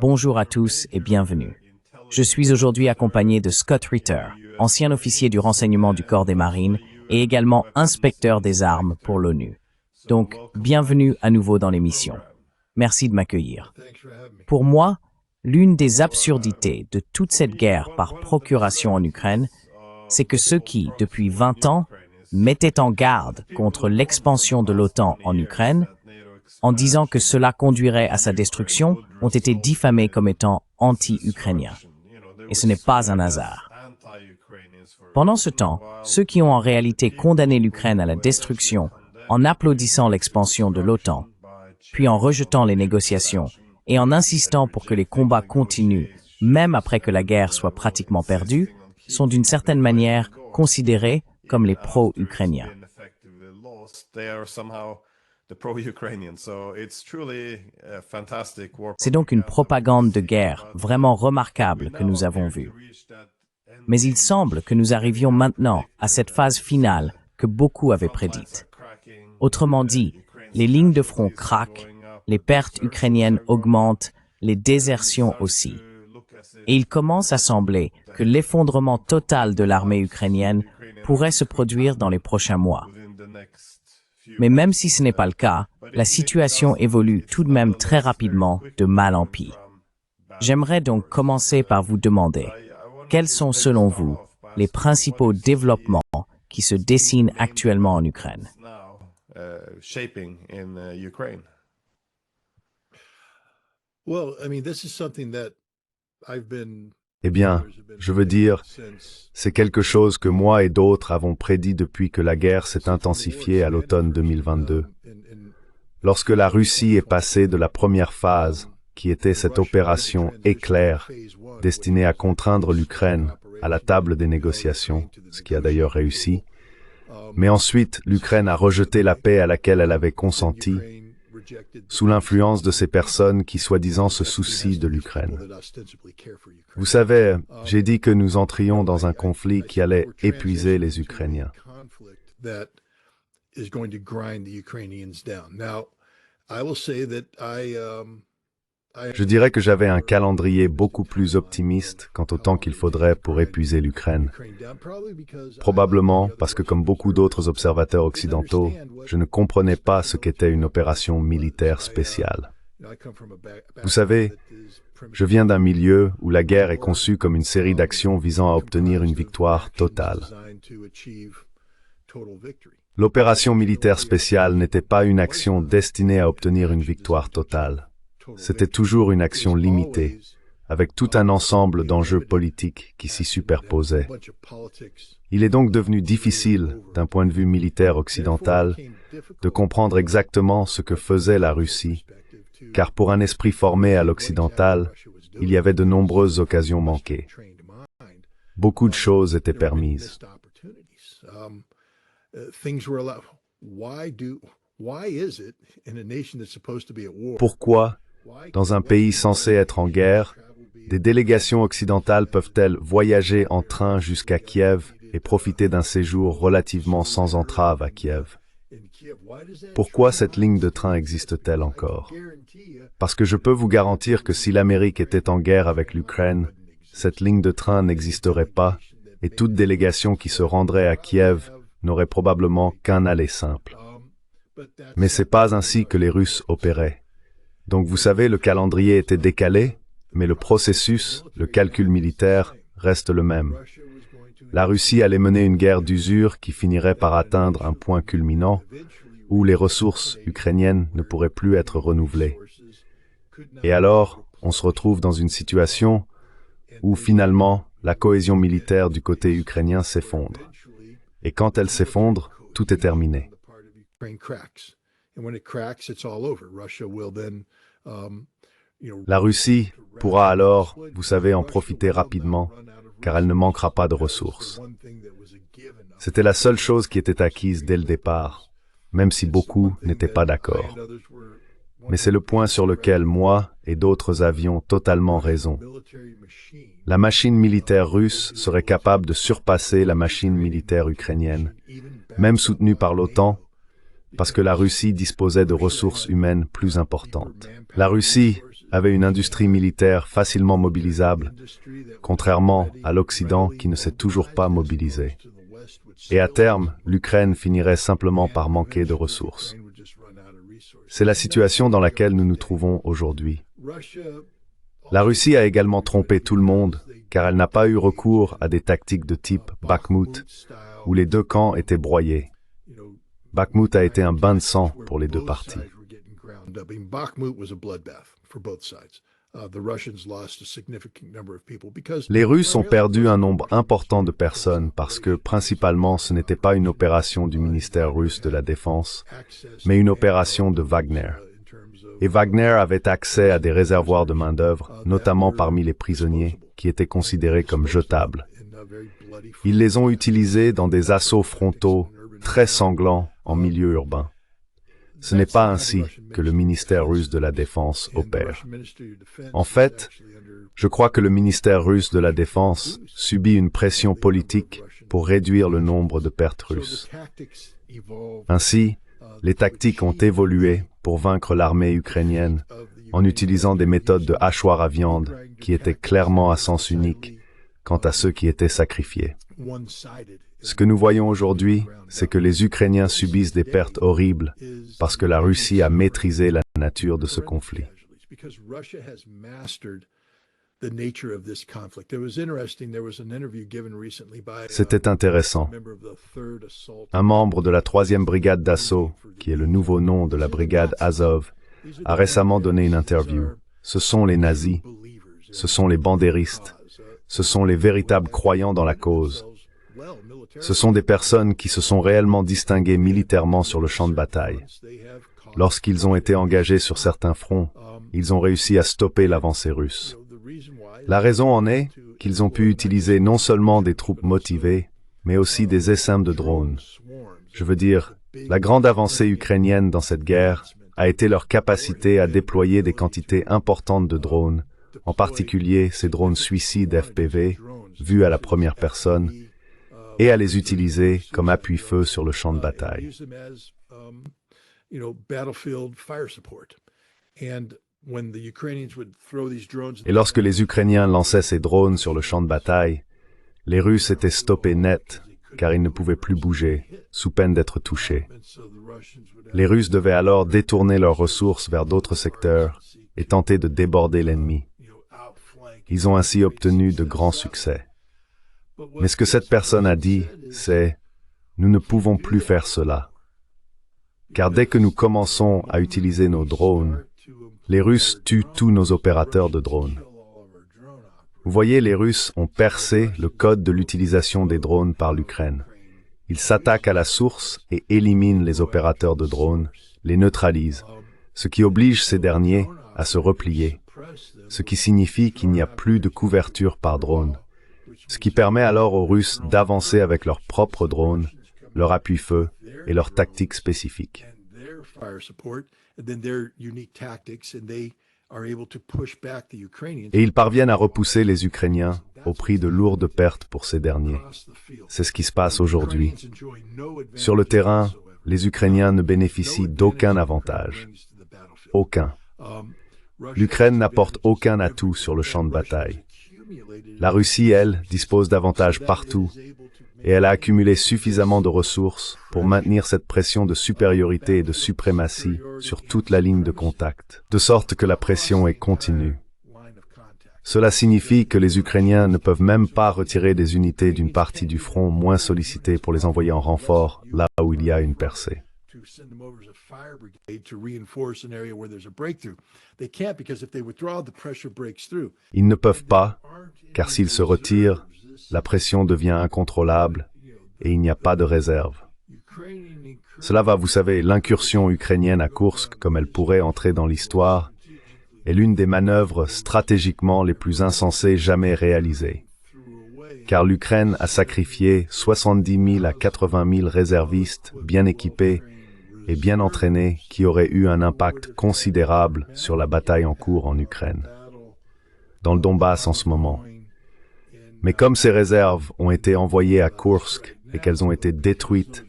Bonjour à tous et bienvenue. Je suis aujourd'hui accompagné de Scott Ritter, ancien officier du renseignement du Corps des Marines et également inspecteur des armes pour l'ONU. Donc, bienvenue à nouveau dans l'émission. Merci de m'accueillir. Pour moi, l'une des absurdités de toute cette guerre par procuration en Ukraine, c'est que ceux qui, depuis 20 ans, mettaient en garde contre l'expansion de l'OTAN en Ukraine, en disant que cela conduirait à sa destruction, ont été diffamés comme étant anti-ukrainiens. Et ce n'est pas un hasard. Pendant ce temps, ceux qui ont en réalité condamné l'Ukraine à la destruction en applaudissant l'expansion de l'OTAN, puis en rejetant les négociations et en insistant pour que les combats continuent, même après que la guerre soit pratiquement perdue, sont d'une certaine manière considérés comme les pro-ukrainiens. C'est donc une propagande de guerre vraiment remarquable que nous avons vue. Mais il semble que nous arrivions maintenant à cette phase finale que beaucoup avaient prédite. Autrement dit, les lignes de front craquent, les pertes ukrainiennes augmentent, les désertions aussi. Et il commence à sembler que l'effondrement total de l'armée ukrainienne pourrait se produire dans les prochains mois. Mais même si ce n'est pas le cas, la situation évolue tout de même très rapidement de mal en pis. J'aimerais donc commencer par vous demander, quels sont selon vous les principaux développements qui se dessinent actuellement en Ukraine? Eh bien, je veux dire, c'est quelque chose que moi et d'autres avons prédit depuis que la guerre s'est intensifiée à l'automne 2022. Lorsque la Russie est passée de la première phase, qui était cette opération éclair, destinée à contraindre l'Ukraine à la table des négociations, ce qui a d'ailleurs réussi, mais ensuite l'Ukraine a rejeté la paix à laquelle elle avait consenti, sous l'influence de ces personnes qui soi-disant se soucient de l'Ukraine. Vous savez, j'ai dit que nous entrions dans un conflit qui allait épuiser les Ukrainiens. Je dirais que j'avais un calendrier beaucoup plus optimiste quant au temps qu'il faudrait pour épuiser l'Ukraine. Probablement parce que, comme beaucoup d'autres observateurs occidentaux, je ne comprenais pas ce qu'était une opération militaire spéciale. Vous savez, je viens d'un milieu où la guerre est conçue comme une série d'actions visant à obtenir une victoire totale. L'opération militaire spéciale n'était pas une action destinée à obtenir une victoire totale. C'était toujours une action limitée, avec tout un ensemble d'enjeux politiques qui s'y superposaient. Il est donc devenu difficile, d'un point de vue militaire occidental, de comprendre exactement ce que faisait la Russie, car pour un esprit formé à l'occidental, il y avait de nombreuses occasions manquées. Beaucoup de choses étaient permises. Pourquoi, dans un pays censé être en guerre, des délégations occidentales peuvent-elles voyager en train jusqu'à Kiev et profiter d'un séjour relativement sans entrave à Kiev? Pourquoi cette ligne de train existe-t-elle encore? Parce que je peux vous garantir que si l'Amérique était en guerre avec l'Ukraine, cette ligne de train n'existerait pas et toute délégation qui se rendrait à Kiev n'aurait probablement qu'un aller simple. Mais c'est pas ainsi que les Russes opéraient. Donc vous savez, le calendrier était décalé, mais le processus, le calcul militaire, reste le même. La Russie allait mener une guerre d'usure qui finirait par atteindre un point culminant, où les ressources ukrainiennes ne pourraient plus être renouvelées. Et alors, on se retrouve dans une situation où finalement, la cohésion militaire du côté ukrainien s'effondre. Et quand elle s'effondre, tout est terminé. La Russie pourra alors, vous savez, en profiter rapidement, car elle ne manquera pas de ressources. C'était la seule chose qui était acquise dès le départ, même si beaucoup n'étaient pas d'accord. Mais c'est le point sur lequel moi et d'autres avions totalement raison. La machine militaire russe serait capable de surpasser la machine militaire ukrainienne, même soutenue par l'OTAN, parce que la Russie disposait de ressources humaines plus importantes. La Russie avait une industrie militaire facilement mobilisable, contrairement à l'Occident qui ne s'est toujours pas mobilisé. Et à terme, l'Ukraine finirait simplement par manquer de ressources. C'est la situation dans laquelle nous nous trouvons aujourd'hui. La Russie a également trompé tout le monde, car elle n'a pas eu recours à des tactiques de type Bakhmut, où les deux camps étaient broyés. Bakhmut a été un bain de sang pour les deux parties. Les Russes ont perdu un nombre important de personnes parce que, principalement, ce n'était pas une opération du ministère russe de la Défense, mais une opération de Wagner. Et Wagner avait accès à des réservoirs de main-d'œuvre, notamment parmi les prisonniers, qui étaient considérés comme jetables. Ils les ont utilisés dans des assauts frontaux très sanglants en milieu urbain. Ce n'est pas ainsi que le ministère russe de la Défense opère. En fait, je crois que le ministère russe de la Défense subit une pression politique pour réduire le nombre de pertes russes. Ainsi, les tactiques ont évolué pour vaincre l'armée ukrainienne en utilisant des méthodes de hachoir à viande qui étaient clairement à sens unique quant à ceux qui étaient sacrifiés. Ce que nous voyons aujourd'hui, c'est que les Ukrainiens subissent des pertes horribles parce que la Russie a maîtrisé la nature de ce conflit. C'était intéressant. Un membre de la 3e brigade d'assaut, qui est le nouveau nom de la brigade Azov, a récemment donné une interview. Ce sont les nazis, ce sont les bandéristes, ce sont les véritables croyants dans la cause. Ce sont des personnes qui se sont réellement distinguées militairement sur le champ de bataille. Lorsqu'ils ont été engagés sur certains fronts, ils ont réussi à stopper l'avancée russe. La raison en est qu'ils ont pu utiliser non seulement des troupes motivées, mais aussi des essaims de drones. Je veux dire, la grande avancée ukrainienne dans cette guerre a été leur capacité à déployer des quantités importantes de drones, en particulier ces drones suicides FPV, vus à la première personne, et à les utiliser comme appui-feu sur le champ de bataille. Et lorsque les Ukrainiens lançaient ces drones sur le champ de bataille, les Russes étaient stoppés net, car ils ne pouvaient plus bouger, sous peine d'être touchés. Les Russes devaient alors détourner leurs ressources vers d'autres secteurs et tenter de déborder l'ennemi. Ils ont ainsi obtenu de grands succès. Mais ce que cette personne a dit, c'est « Nous ne pouvons plus faire cela. » Car dès que nous commençons à utiliser nos drones, les Russes tuent tous nos opérateurs de drones. Vous voyez, les Russes ont percé le code de l'utilisation des drones par l'Ukraine. Ils s'attaquent à la source et éliminent les opérateurs de drones, les neutralisent, ce qui oblige ces derniers à se replier, ce qui signifie qu'il n'y a plus de couverture par drone. Ce qui permet alors aux Russes d'avancer avec leurs propres drones, leur appui-feu et leurs tactiques spécifiques. Et ils parviennent à repousser les Ukrainiens au prix de lourdes pertes pour ces derniers. C'est ce qui se passe aujourd'hui. Sur le terrain, les Ukrainiens ne bénéficient d'aucun avantage. Aucun. L'Ukraine n'apporte aucun atout sur le champ de bataille. La Russie, elle, dispose d'avantages partout, et elle a accumulé suffisamment de ressources pour maintenir cette pression de supériorité et de suprématie sur toute la ligne de contact, de sorte que la pression est continue. Cela signifie que les Ukrainiens ne peuvent même pas retirer des unités d'une partie du front moins sollicitée pour les envoyer en renfort là où il y a une percée. Ils ne peuvent pas, car s'ils se retirent, la pression devient incontrôlable et il n'y a pas de réserve. Cela va, vous savez, l'incursion ukrainienne à Koursk, comme elle pourrait entrer dans l'histoire, est l'une des manœuvres stratégiquement les plus insensées jamais réalisées. Car l'Ukraine a sacrifié 70 000 à 80 000 réservistes bien équipés et bien entraînés qui auraient eu un impact considérable sur la bataille en cours en Ukraine, dans le Donbass en ce moment. Mais comme ces réserves ont été envoyées à Koursk et qu'elles ont été détruites,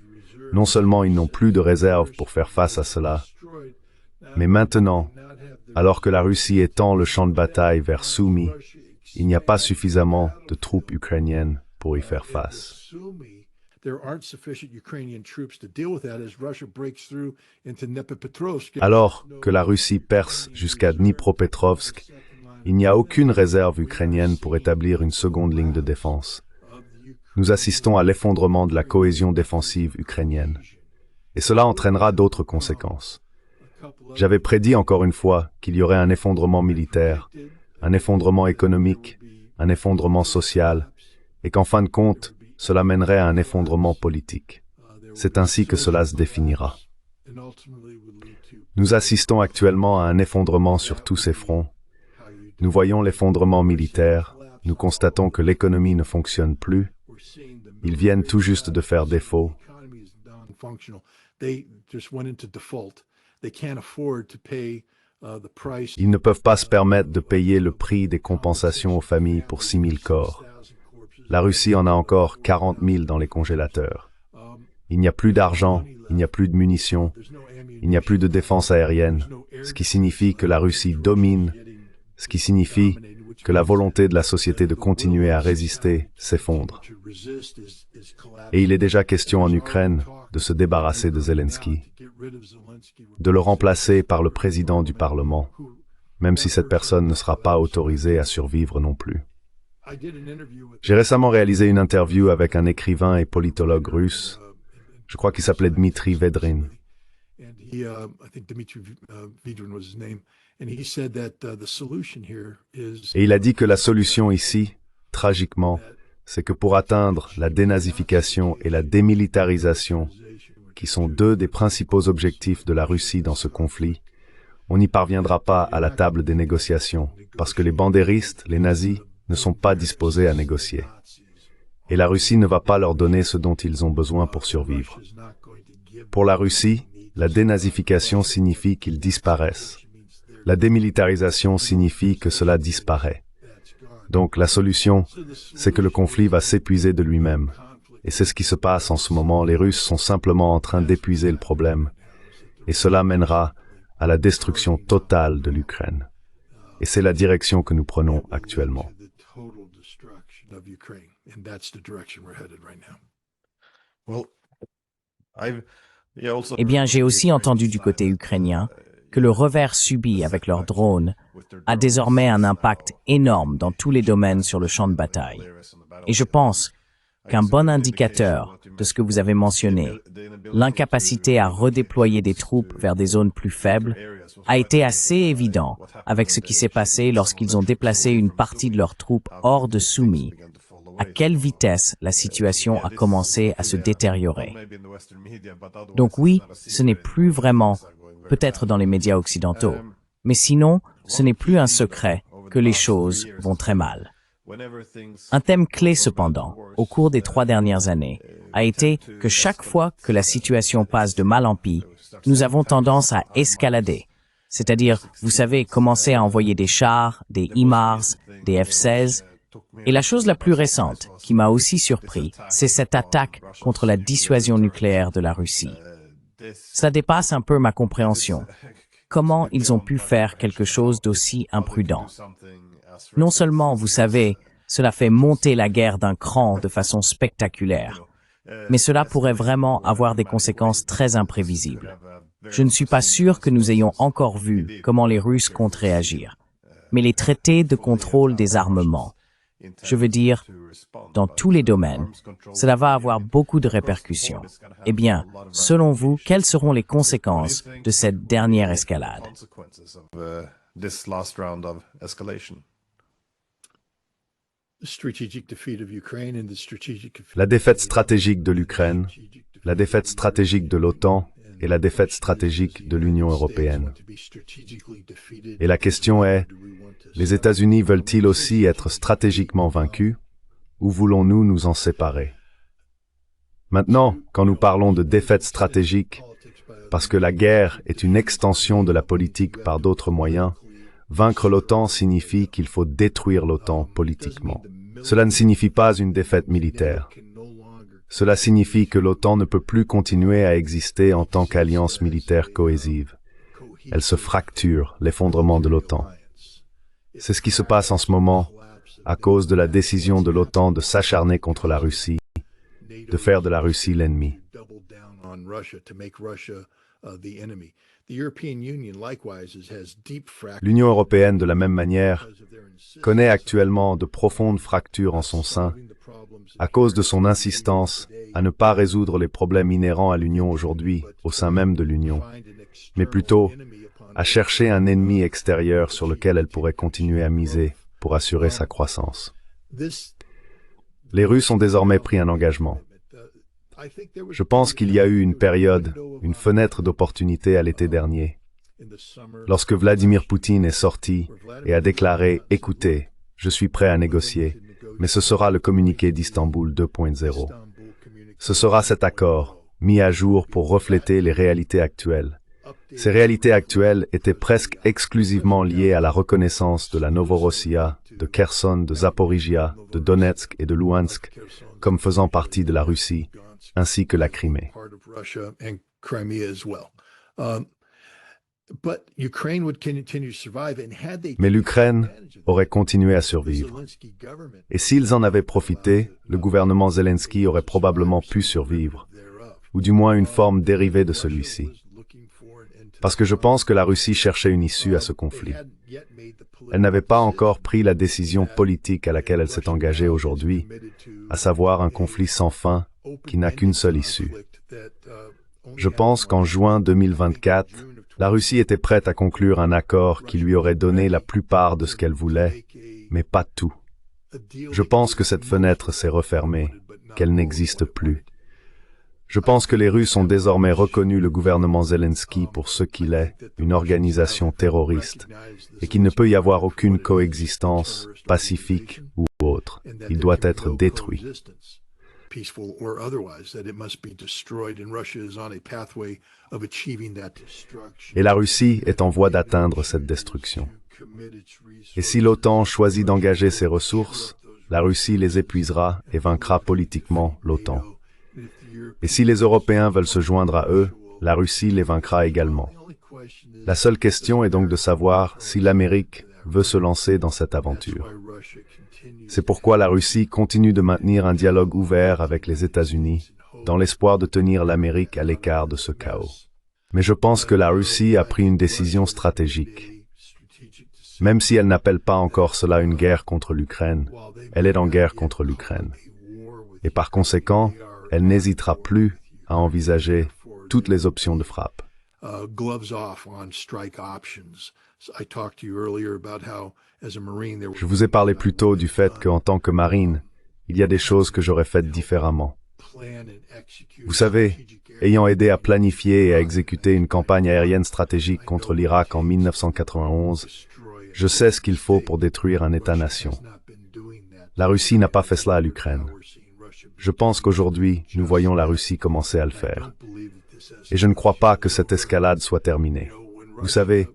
Non seulement ils n'ont plus de réserve pour faire face à cela, mais maintenant, alors que la Russie étend le champ de bataille vers Soumy, il n'y a pas suffisamment de troupes ukrainiennes pour y faire face. Alors que la Russie perce jusqu'à Dnipropetrovsk, il n'y a aucune réserve ukrainienne pour établir une seconde ligne de défense. Nous assistons à l'effondrement de la cohésion défensive ukrainienne. Et cela entraînera d'autres conséquences. J'avais prédit encore une fois qu'il y aurait un effondrement militaire, un effondrement économique, un effondrement social, et qu'en fin de compte, cela mènerait à un effondrement politique. C'est ainsi que cela se définira. Nous assistons actuellement à un effondrement sur tous ces fronts. Nous voyons l'effondrement militaire, nous constatons que l'économie ne fonctionne plus. Ils viennent tout juste de faire défaut. Ils ne peuvent pas se permettre de payer le prix des compensations aux familles pour 6 000 corps. La Russie en a encore 40 000 dans les congélateurs. Il n'y a plus d'argent, il n'y a plus de munitions, il n'y a plus de défense aérienne, ce qui signifie que la Russie domine, ce qui signifie que la volonté de la société de continuer à résister s'effondre. Et il est déjà question en Ukraine de se débarrasser de Zelensky, de le remplacer par le président du Parlement, même si cette personne ne sera pas autorisée à survivre non plus. J'ai récemment réalisé une interview avec un écrivain et politologue russe, je crois qu'il s'appelait Dmitri Vedrin. Et il a dit que la solution ici, tragiquement, c'est que pour atteindre la dénazification et la démilitarisation, qui sont deux des principaux objectifs de la Russie dans ce conflit, on n'y parviendra pas à la table des négociations, parce que les bandéristes, les nazis, ne sont pas disposés à négocier. Et la Russie ne va pas leur donner ce dont ils ont besoin pour survivre. Pour la Russie, la dénazification signifie qu'ils disparaissent. La démilitarisation signifie que cela disparaît. Donc la solution, c'est que le conflit va s'épuiser de lui-même. Et c'est ce qui se passe en ce moment. Les Russes sont simplement en train d'épuiser le problème. Et cela mènera à la destruction totale de l'Ukraine. Et c'est la direction que nous prenons actuellement. Eh bien, j'ai aussi entendu du côté ukrainien que le revers subi avec leurs drones a désormais un impact énorme dans tous les domaines sur le champ de bataille. Et je pense qu'un bon indicateur de ce que vous avez mentionné, l'incapacité à redéployer des troupes vers des zones plus faibles, a été assez évident avec ce qui s'est passé lorsqu'ils ont déplacé une partie de leurs troupes hors de Soumy. À quelle vitesse la situation a commencé à se détériorer. Donc oui, ce n'est plus vraiment, peut-être dans les médias occidentaux, mais sinon, ce n'est plus un secret que les choses vont très mal. Un thème clé cependant, au cours des 3 dernières années, a été que chaque fois que la situation passe de mal en pis, nous avons tendance à escalader. C'est-à-dire, vous savez, commencer à envoyer des chars, des HIMARS, des F-16. Et la chose la plus récente, qui m'a aussi surpris, c'est cette attaque contre la dissuasion nucléaire de la Russie. Ça dépasse un peu ma compréhension. Comment ils ont pu faire quelque chose d'aussi imprudent? Non seulement, vous savez, cela fait monter la guerre d'un cran de façon spectaculaire, mais cela pourrait vraiment avoir des conséquences très imprévisibles. Je ne suis pas sûr que nous ayons encore vu comment les Russes comptent réagir. Mais les traités de contrôle des armements, je veux dire, dans tous les domaines, cela va avoir beaucoup de répercussions. Eh bien, selon vous, quelles seront les conséquences de cette dernière escalade? La défaite stratégique de l'Ukraine, la défaite stratégique de l'OTAN et la défaite stratégique de l'Union européenne. Et la question est, les États-Unis veulent-ils aussi être stratégiquement vaincus, ou voulons-nous nous en séparer? Maintenant, quand nous parlons de défaite stratégique, parce que la guerre est une extension de la politique par d'autres moyens, vaincre l'OTAN signifie qu'il faut détruire l'OTAN politiquement. Cela ne signifie pas une défaite militaire. Cela signifie que l'OTAN ne peut plus continuer à exister en tant qu'alliance militaire cohésive. Elle se fracture, l'effondrement de l'OTAN. C'est ce qui se passe en ce moment à cause de la décision de l'OTAN de s'acharner contre la Russie, de faire de la Russie l'ennemi. L'Union européenne, de la même manière, connaît actuellement de profondes fractures en son sein à cause de son insistance à ne pas résoudre les problèmes inhérents à l'Union aujourd'hui au sein même de l'Union, mais plutôt à chercher un ennemi extérieur sur lequel elle pourrait continuer à miser pour assurer sa croissance. Les Russes ont désormais pris un engagement. Je pense qu'il y a eu une période, une fenêtre d'opportunité à l'été dernier, lorsque Vladimir Poutine est sorti et a déclaré « Écoutez, je suis prêt à négocier, mais ce sera le communiqué d'Istanbul 2.0. Ce sera cet accord, mis à jour pour refléter les réalités actuelles. Ces réalités actuelles étaient presque exclusivement liées à la reconnaissance de la Novorossia, de Kherson, de Zaporizhia, de Donetsk et de Luhansk comme faisant partie de la Russie, ainsi que la Crimée. Mais l'Ukraine aurait continué à survivre. Et s'ils en avaient profité, le gouvernement Zelensky aurait probablement pu survivre, ou du moins une forme dérivée de celui-ci. Parce que je pense que la Russie cherchait une issue à ce conflit. Elle n'avait pas encore pris la décision politique à laquelle elle s'est engagée aujourd'hui, à savoir un conflit sans fin qui n'a qu'une seule issue. Je pense qu'en juin 2024, la Russie était prête à conclure un accord qui lui aurait donné la plupart de ce qu'elle voulait, mais pas tout. Je pense que cette fenêtre s'est refermée, qu'elle n'existe plus. Je pense que les Russes ont désormais reconnu le gouvernement Zelensky pour ce qu'il est, une organisation terroriste, et qu'il ne peut y avoir aucune coexistence, pacifique ou autre. Il doit être détruit. Et la Russie est en voie d'atteindre cette destruction. Et si l'OTAN choisit d'engager ses ressources, la Russie les épuisera et vaincra politiquement l'OTAN. Et si les Européens veulent se joindre à eux, la Russie les vaincra également. La seule question est donc de savoir si l'Amérique veut se lancer dans cette aventure. C'est pourquoi la Russie continue de maintenir un dialogue ouvert avec les États-Unis, dans l'espoir de tenir l'Amérique à l'écart de ce chaos. Mais je pense que la Russie a pris une décision stratégique. Même si elle n'appelle pas encore cela une guerre contre l'Ukraine, elle est en guerre contre l'Ukraine. Et par conséquent, elle n'hésitera plus à envisager toutes les options de frappe. Je vous ai parlé plus tôt du fait qu'en tant que marine, il y a des choses que j'aurais faites différemment. Vous savez, ayant aidé à planifier et à exécuter une campagne aérienne stratégique contre l'Irak en 1991, je sais ce qu'il faut pour détruire un État-nation. La Russie n'a pas fait cela à l'Ukraine. Je pense qu'aujourd'hui, nous voyons la Russie commencer à le faire. Et je ne crois pas que cette escalade soit terminée. Vous savez,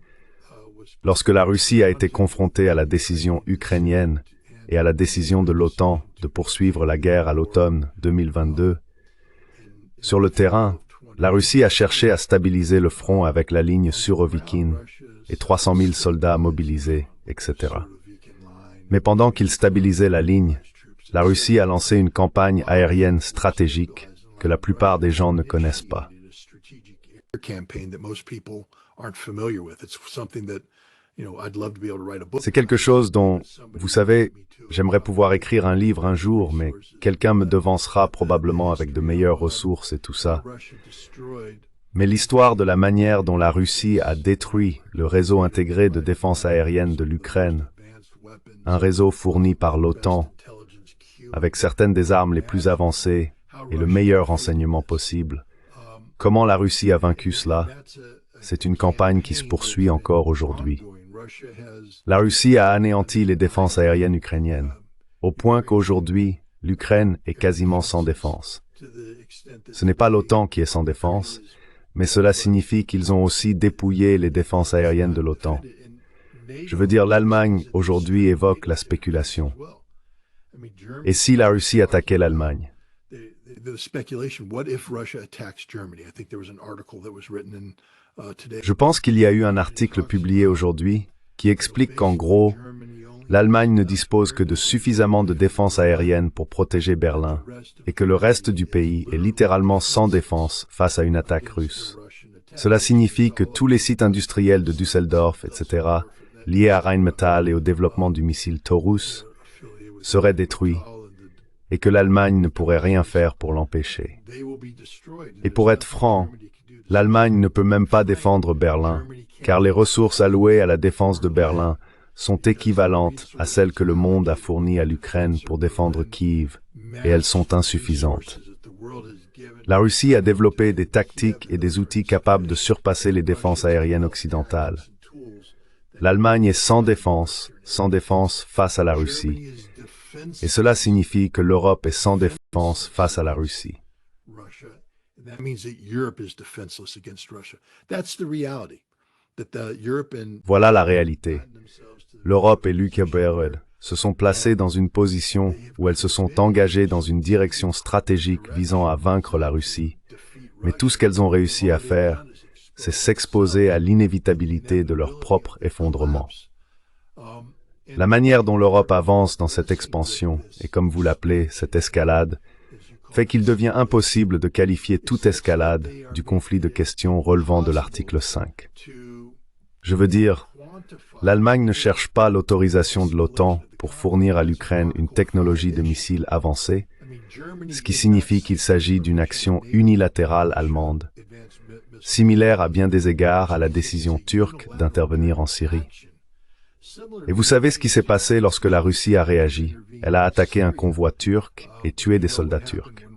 lorsque la Russie a été confrontée à la décision ukrainienne et à la décision de l'OTAN de poursuivre la guerre à l'automne 2022, sur le terrain, la Russie a cherché à stabiliser le front avec la ligne Surovikin et 300 000 soldats mobilisés, etc. Mais pendant qu'ils stabilisaient la ligne, la Russie a lancé une campagne aérienne stratégique que la plupart des gens ne connaissent pas. C'est quelque chose dont, vous savez, j'aimerais pouvoir écrire un livre un jour, mais quelqu'un me devancera probablement avec de meilleures ressources et tout ça. Mais l'histoire de la manière dont la Russie a détruit le réseau intégré de défense aérienne de l'Ukraine, un réseau fourni par l'OTAN, avec certaines des armes les plus avancées et le meilleur renseignement possible. Comment la Russie a vaincu cela? C'est une campagne qui se poursuit encore aujourd'hui. La Russie a anéanti les défenses aériennes ukrainiennes, au point qu'aujourd'hui, l'Ukraine est quasiment sans défense. Ce n'est pas l'OTAN qui est sans défense, mais cela signifie qu'ils ont aussi dépouillé les défenses aériennes de l'OTAN. Je veux dire, l'Allemagne aujourd'hui évoque la spéculation. Et si la Russie attaquait l'Allemagne? Je pense qu'il y a eu un article publié aujourd'hui qui explique qu'en gros, l'Allemagne ne dispose que de suffisamment de défense aérienne pour protéger Berlin et que le reste du pays est littéralement sans défense face à une attaque russe. Cela signifie que tous les sites industriels de Düsseldorf, etc., liés à Rheinmetall et au développement du missile Taurus, seraient détruits et que l'Allemagne ne pourrait rien faire pour l'empêcher. Et pour être franc, l'Allemagne ne peut même pas défendre Berlin, car les ressources allouées à la défense de Berlin sont équivalentes à celles que le monde a fournies à l'Ukraine pour défendre Kiev, et elles sont insuffisantes. La Russie a développé des tactiques et des outils capables de surpasser les défenses aériennes occidentales. L'Allemagne est sans défense face à la Russie. Et cela signifie que l'Europe est sans défense face à la Russie. Voilà la réalité. L'Europe et l'UKBRD se sont placées dans une position où elles se sont engagées dans une direction stratégique visant à vaincre la Russie. Mais tout ce qu'elles ont réussi à faire, c'est s'exposer à l'inévitabilité de leur propre effondrement. La manière dont l'Europe avance dans cette expansion, et comme vous l'appelez, cette escalade, fait qu'il devient impossible de qualifier toute escalade du conflit de questions relevant de l'article 5. Je veux dire, l'Allemagne ne cherche pas l'autorisation de l'OTAN pour fournir à l'Ukraine une technologie de missiles avancée, ce qui signifie qu'il s'agit d'une action unilatérale allemande, similaire à bien des égards à la décision turque d'intervenir en Syrie. Et vous savez ce qui s'est passé lorsque la Russie a réagi. Elle a attaqué un convoi turc et tué des soldats turcs.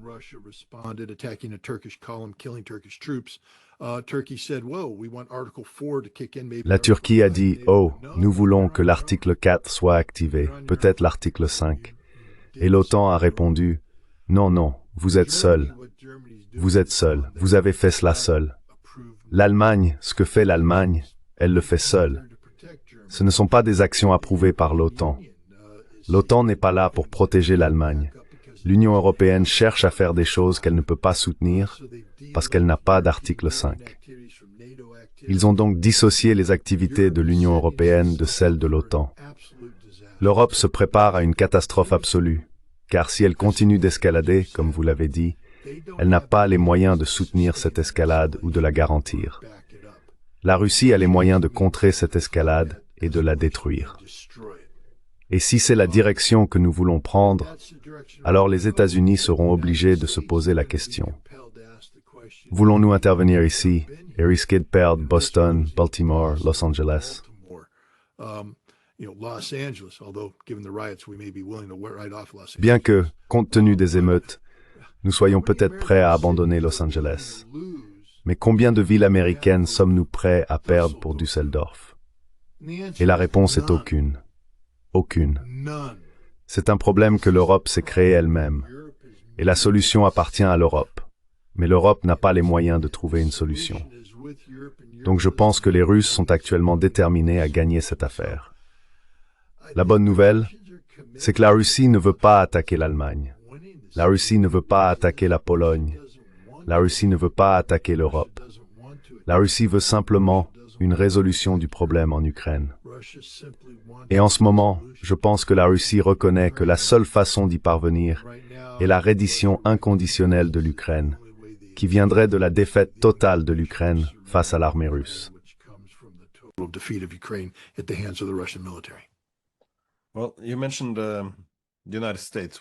La Turquie a dit « Oh, nous voulons que l'article 4 soit activé, peut-être l'article 5. » Et l'OTAN a répondu « Non, non, vous êtes seul. Vous êtes seul. Vous avez fait cela seul. » L'Allemagne, ce que fait l'Allemagne, elle le fait seule. Ce ne sont pas des actions approuvées par l'OTAN. L'OTAN n'est pas là pour protéger l'Allemagne. L'Union européenne cherche à faire des choses qu'elle ne peut pas soutenir parce qu'elle n'a pas d'article 5. Ils ont donc dissocié les activités de l'Union européenne de celles de l'OTAN. L'Europe se prépare à une catastrophe absolue, car si elle continue d'escalader, comme vous l'avez dit, elle n'a pas les moyens de soutenir cette escalade ou de la garantir. La Russie a les moyens de contrer cette escalade et de la détruire. Et si c'est la direction que nous voulons prendre, alors les États-Unis seront obligés de se poser la question. Voulons-nous intervenir ici et risquer de perdre Boston, Baltimore, Los Angeles? Bien que, compte tenu des émeutes, nous soyons peut-être prêts à abandonner Los Angeles. Mais combien de villes américaines sommes-nous prêts à perdre pour Düsseldorf? Et la réponse est aucune. Aucune. C'est un problème que l'Europe s'est créé elle-même. Et la solution appartient à l'Europe. Mais l'Europe n'a pas les moyens de trouver une solution. Donc je pense que les Russes sont actuellement déterminés à gagner cette affaire. La bonne nouvelle, c'est que la Russie ne veut pas attaquer l'Allemagne. La Russie ne veut pas attaquer la Pologne. La Russie ne veut pas attaquer l'Europe. La Russie veut simplement une résolution du problème en Ukraine. Et en ce moment, je pense que la Russie reconnaît que la seule façon d'y parvenir est la reddition inconditionnelle de l'Ukraine, qui viendrait de la défaite totale de l'Ukraine face à l'armée russe.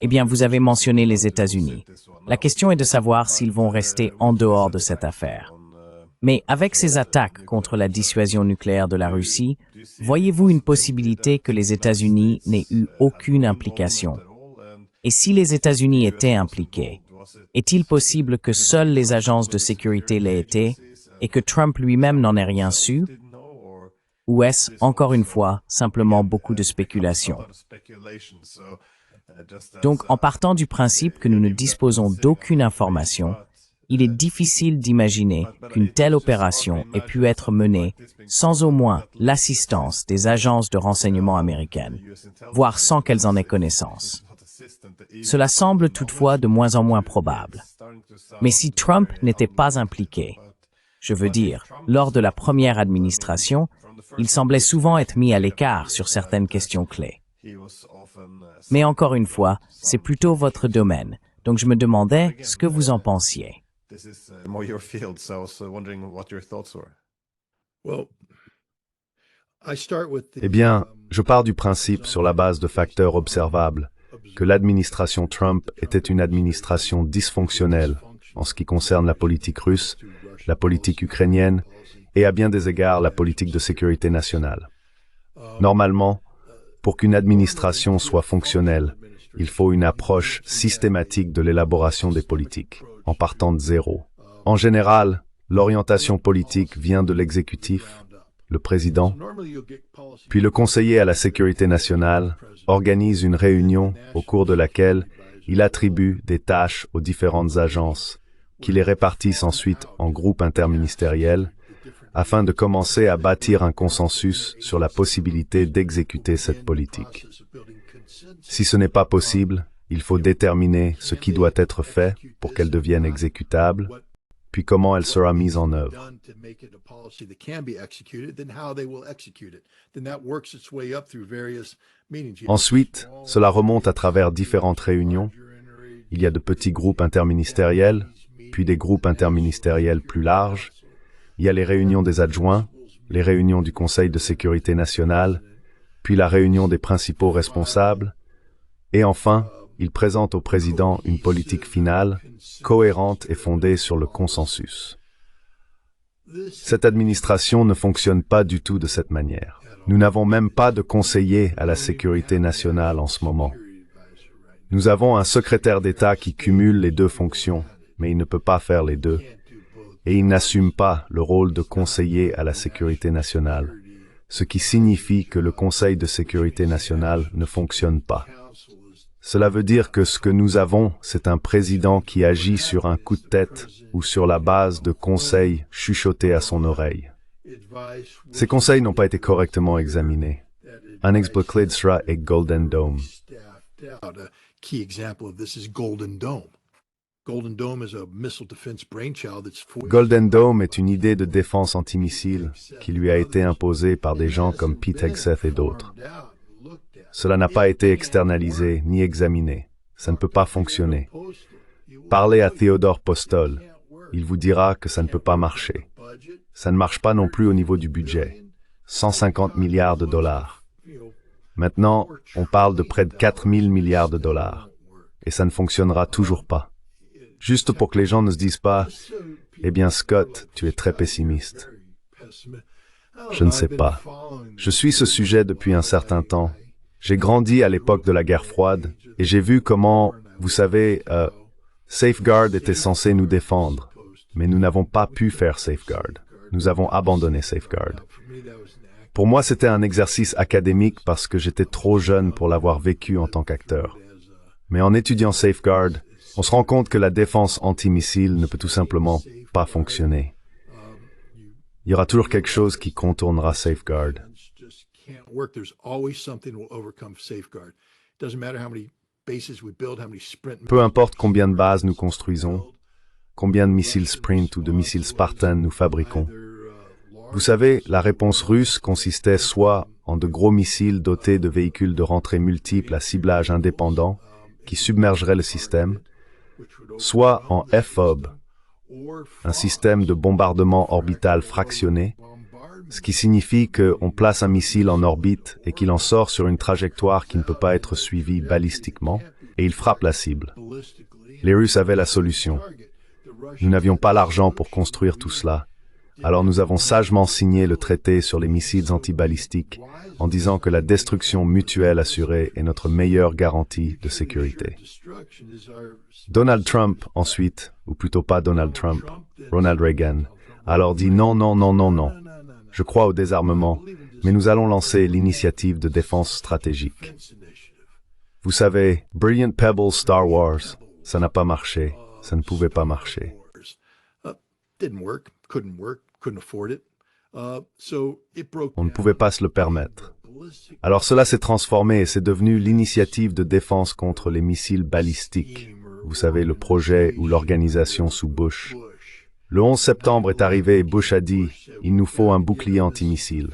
Eh bien, vous avez mentionné les États-Unis. La question est de savoir s'ils vont rester en dehors de cette affaire. Mais avec ces attaques contre la dissuasion nucléaire de la Russie, voyez-vous une possibilité que les États-Unis n'aient eu aucune implication? Et si les États-Unis étaient impliqués, est-il possible que seules les agences de sécurité l'aient été et que Trump lui-même n'en ait rien su? Ou est-ce, encore une fois, simplement beaucoup de spéculation? Donc, en partant du principe que nous ne disposons d'aucune information, il est difficile d'imaginer qu'une telle opération ait pu être menée sans au moins l'assistance des agences de renseignement américaines, voire sans qu'elles en aient connaissance. Cela semble toutefois de moins en moins probable. Mais si Trump n'était pas impliqué, je veux dire, lors de la première administration, il semblait souvent être mis à l'écart sur certaines questions clés. Mais encore une fois, c'est plutôt votre domaine, donc je me demandais ce que vous en pensiez. Eh bien, je pars du principe, sur la base de facteurs observables, que l'administration Trump était une administration dysfonctionnelle en ce qui concerne la politique russe, la politique ukrainienne et à bien des égards la politique de sécurité nationale. Normalement, pour qu'une administration soit fonctionnelle, il faut une approche systématique de l'élaboration des politiques, en partant de zéro. En général, l'orientation politique vient de l'exécutif, le président, puis le conseiller à la sécurité nationale organise une réunion au cours de laquelle il attribue des tâches aux différentes agences, qui les répartissent ensuite en groupes interministériels, afin de commencer à bâtir un consensus sur la possibilité d'exécuter cette politique. Si ce n'est pas possible, il faut déterminer ce qui doit être fait pour qu'elle devienne exécutable, puis comment elle sera mise en œuvre. Ensuite, cela remonte à travers différentes réunions. Il y a de petits groupes interministériels, puis des groupes interministériels plus larges. Il y a les réunions des adjoints, les réunions du Conseil de sécurité nationale, puis la réunion des principaux responsables, et enfin, il présente au président une politique finale, cohérente et fondée sur le consensus. Cette administration ne fonctionne pas du tout de cette manière. Nous n'avons même pas de conseiller à la sécurité nationale en ce moment. Nous avons un secrétaire d'État qui cumule les deux fonctions, mais il ne peut pas faire les deux. Et il n'assume pas le rôle de conseiller à la sécurité nationale, ce qui signifie que le Conseil de sécurité nationale ne fonctionne pas. Cela veut dire que ce que nous avons, c'est un président qui agit sur un coup de tête ou sur la base de conseils chuchotés à son oreille. Ces conseils n'ont pas été correctement examinés. Un exemple clé de cela est Golden Dome. Golden Dome est une idée de défense antimissile qui lui a été imposée par des gens comme Pete Hegseth et d'autres. Cela n'a pas été externalisé ni examiné. Ça ne peut pas fonctionner. Parlez à Theodore Postol. Il vous dira que ça ne peut pas marcher. Ça ne marche pas non plus au niveau du budget. 150 milliards de dollars. Maintenant, on parle de près de 4000 milliards de dollars. Et ça ne fonctionnera toujours pas. Juste pour que les gens ne se disent pas « Eh bien, Scott, tu es très pessimiste. » Je ne sais pas. Je suis ce sujet depuis un certain temps. J'ai grandi à l'époque de la guerre froide et j'ai vu comment, vous savez, Safeguard était censé nous défendre. Mais nous n'avons pas pu faire Safeguard. Nous avons abandonné Safeguard. Pour moi, c'était un exercice académique parce que j'étais trop jeune pour l'avoir vécu en tant qu'acteur. Mais en étudiant Safeguard, on se rend compte que la défense antimissile ne peut tout simplement pas fonctionner. Il y aura toujours quelque chose qui contournera Safeguard. Peu importe combien de bases nous construisons, combien de missiles Sprint ou de missiles Spartan nous fabriquons. Vous savez, la réponse russe consistait soit en de gros missiles dotés de véhicules de rentrée multiples à ciblage indépendant qui submergeraient le système, soit en FOB, un système de bombardement orbital fractionné, ce qui signifie qu'on place un missile en orbite et qu'il en sort sur une trajectoire qui ne peut pas être suivie balistiquement, et il frappe la cible. Les Russes avaient la solution. Nous n'avions pas l'argent pour construire tout cela, alors nous avons sagement signé le traité sur les missiles antibalistiques en disant que la destruction mutuelle assurée est notre meilleure garantie de sécurité. Donald Trump, ensuite, ou plutôt pas Donald Trump, Ronald Reagan, a alors dit non, non, non, non, non. Je crois au désarmement, mais nous allons lancer l'initiative de défense stratégique. Vous savez, Brilliant Pebbles Star Wars, ça n'a pas marché, ça ne pouvait pas marcher. On ne pouvait pas se le permettre. Alors cela s'est transformé et c'est devenu l'initiative de défense contre les missiles balistiques. Vous savez, le projet ou l'organisation sous Bush. Le 11 septembre est arrivé et Bush a dit « Il nous faut un bouclier antimissile ».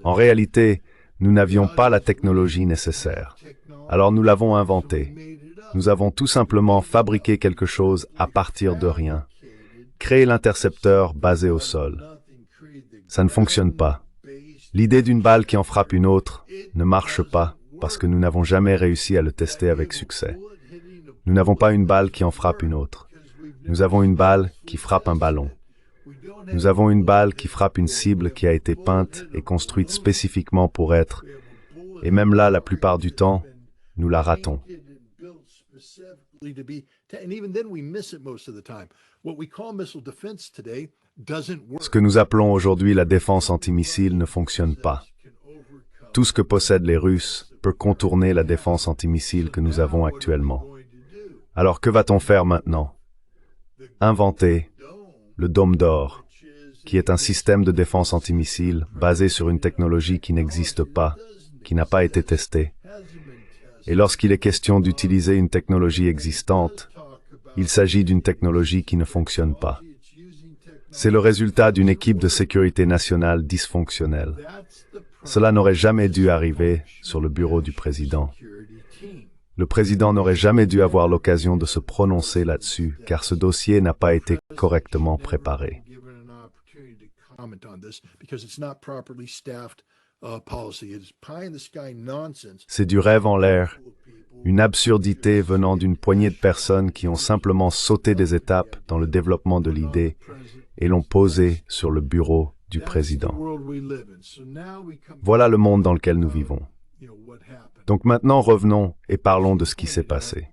En réalité, nous n'avions pas la technologie nécessaire. Alors nous l'avons inventé. Nous avons tout simplement fabriqué quelque chose à partir de rien. Créé l'intercepteur basé au sol. Ça ne fonctionne pas. L'idée d'une balle qui en frappe une autre ne marche pas parce que nous n'avons jamais réussi à le tester avec succès. Nous n'avons pas une balle qui en frappe une autre. Nous avons une balle qui frappe un ballon. Nous avons une balle qui frappe une cible qui a été peinte et construite spécifiquement pour être, et même là, la plupart du temps, nous la ratons. Ce que nous appelons aujourd'hui la défense antimissile ne fonctionne pas. Tout ce que possèdent les Russes peut contourner la défense antimissile que nous avons actuellement. Alors que va-t-on faire maintenant? Inventer le Dôme d'Or, qui est un système de défense antimissile basé sur une technologie qui n'existe pas, qui n'a pas été testée. Et lorsqu'il est question d'utiliser une technologie existante, il s'agit d'une technologie qui ne fonctionne pas. C'est le résultat d'une équipe de sécurité nationale dysfonctionnelle. Cela n'aurait jamais dû arriver sur le bureau du président. Le président n'aurait jamais dû avoir l'occasion de se prononcer là-dessus, car ce dossier n'a pas été correctement préparé. C'est du rêve en l'air, une absurdité venant d'une poignée de personnes qui ont simplement sauté des étapes dans le développement de l'idée et l'ont posée sur le bureau du président. Voilà le monde dans lequel nous vivons. Donc maintenant, revenons et parlons de ce qui s'est passé.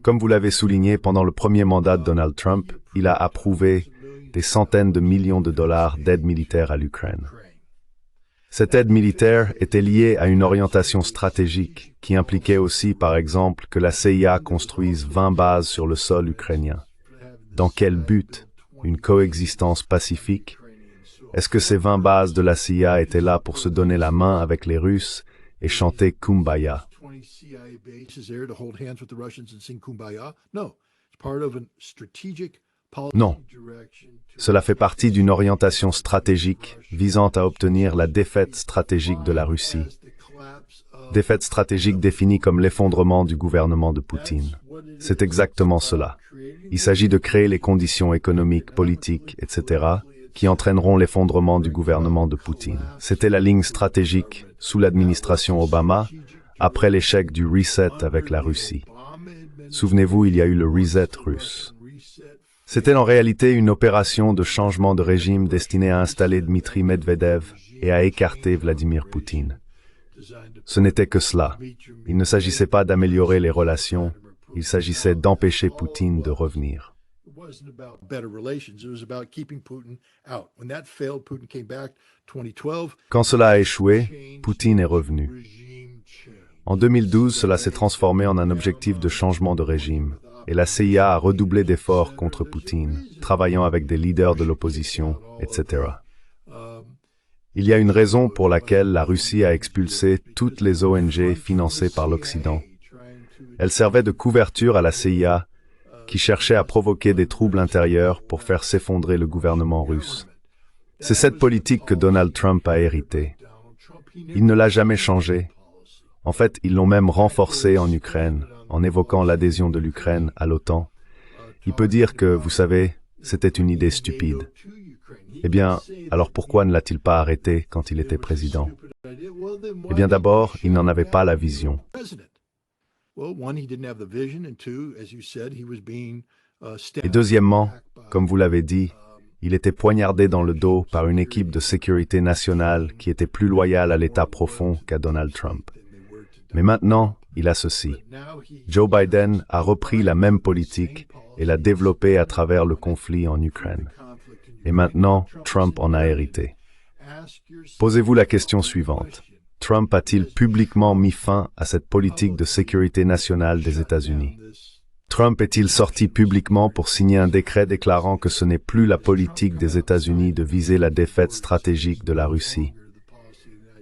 Comme vous l'avez souligné, pendant le premier mandat de Donald Trump, il a approuvé des centaines de millions de dollars d'aide militaire à l'Ukraine. Cette aide militaire était liée à une orientation stratégique qui impliquait aussi, par exemple, que la CIA construise 20 bases sur le sol ukrainien. Dans quel but? Une coexistence pacifique? Est-ce que ces 20 bases de la CIA étaient là pour se donner la main avec les Russes et chanter Kumbaya? Non. Cela fait partie d'une orientation stratégique visant à obtenir la défaite stratégique de la Russie. Défaite stratégique définie comme l'effondrement du gouvernement de Poutine. C'est exactement cela. Il s'agit de créer les conditions économiques, politiques, etc., qui entraîneront l'effondrement du gouvernement de Poutine. C'était la ligne stratégique sous l'administration Obama, après l'échec du reset avec la Russie. Souvenez-vous, il y a eu le reset russe. C'était en réalité une opération de changement de régime destinée à installer Dmitri Medvedev et à écarter Vladimir Poutine. Ce n'était que cela. Il ne s'agissait pas d'améliorer les relations, il s'agissait d'empêcher Poutine de revenir. Quand cela a échoué, Poutine est revenu. En 2012, cela s'est transformé en un objectif de changement de régime, et la CIA a redoublé d'efforts contre Poutine, travaillant avec des leaders de l'opposition, etc. Il y a une raison pour laquelle la Russie a expulsé toutes les ONG financées par l'Occident. Elles servaient de couverture à la CIA, qui cherchait à provoquer des troubles intérieurs pour faire s'effondrer le gouvernement russe. C'est cette politique que Donald Trump a héritée. Il ne l'a jamais changée. En fait, ils l'ont même renforcée en Ukraine, en évoquant l'adhésion de l'Ukraine à l'OTAN. Il peut dire que, vous savez, c'était une idée stupide. Eh bien, alors pourquoi ne l'a-t-il pas arrêté quand il était président? Eh bien d'abord, il n'en avait pas la vision. Et deuxièmement, comme vous l'avez dit, il était poignardé dans le dos par une équipe de sécurité nationale qui était plus loyale à l'État profond qu'à Donald Trump. Mais maintenant, il a ceci. Joe Biden a repris la même politique et l'a développée à travers le conflit en Ukraine. Et maintenant, Trump en a hérité. Posez-vous la question suivante. Trump a-t-il publiquement mis fin à cette politique de sécurité nationale des États-Unis? Trump est-il sorti publiquement pour signer un décret déclarant que ce n'est plus la politique des États-Unis de viser la défaite stratégique de la Russie?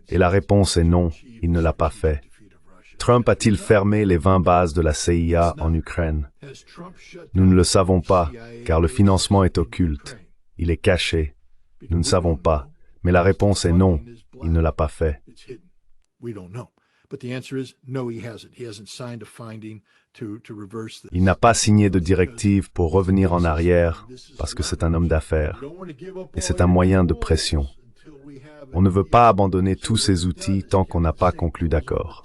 Et la réponse est non, il ne l'a pas fait. Trump a-t-il fermé les 20 bases de la CIA en Ukraine? Nous ne le savons pas, car le financement est occulte. Il est caché. Nous ne savons pas. Mais la réponse est non, il ne l'a pas fait. Il n'a pas signé de directive pour revenir en arrière, parce que c'est un homme d'affaires. Et c'est un moyen de pression. On ne veut pas abandonner tous ces outils tant qu'on n'a pas conclu d'accord.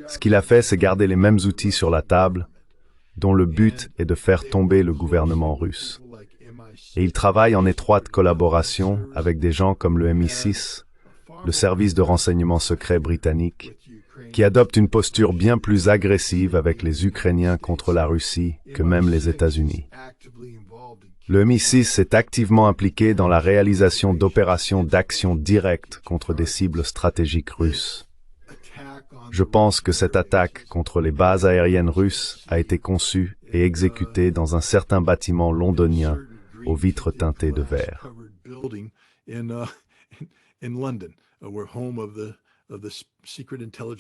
Ce qu'il a fait, c'est garder les mêmes outils sur la table, dont le but est de faire tomber le gouvernement russe. Et il travaille en étroite collaboration avec des gens comme le MI6, le service de renseignement secret britannique, qui adopte une posture bien plus agressive avec les Ukrainiens contre la Russie que même les États-Unis. Le MI6 est activement impliqué dans la réalisation d'opérations d'action directe contre des cibles stratégiques russes. Je pense que cette attaque contre les bases aériennes russes a été conçue et exécutée dans un certain bâtiment londonien aux vitres teintées de vert.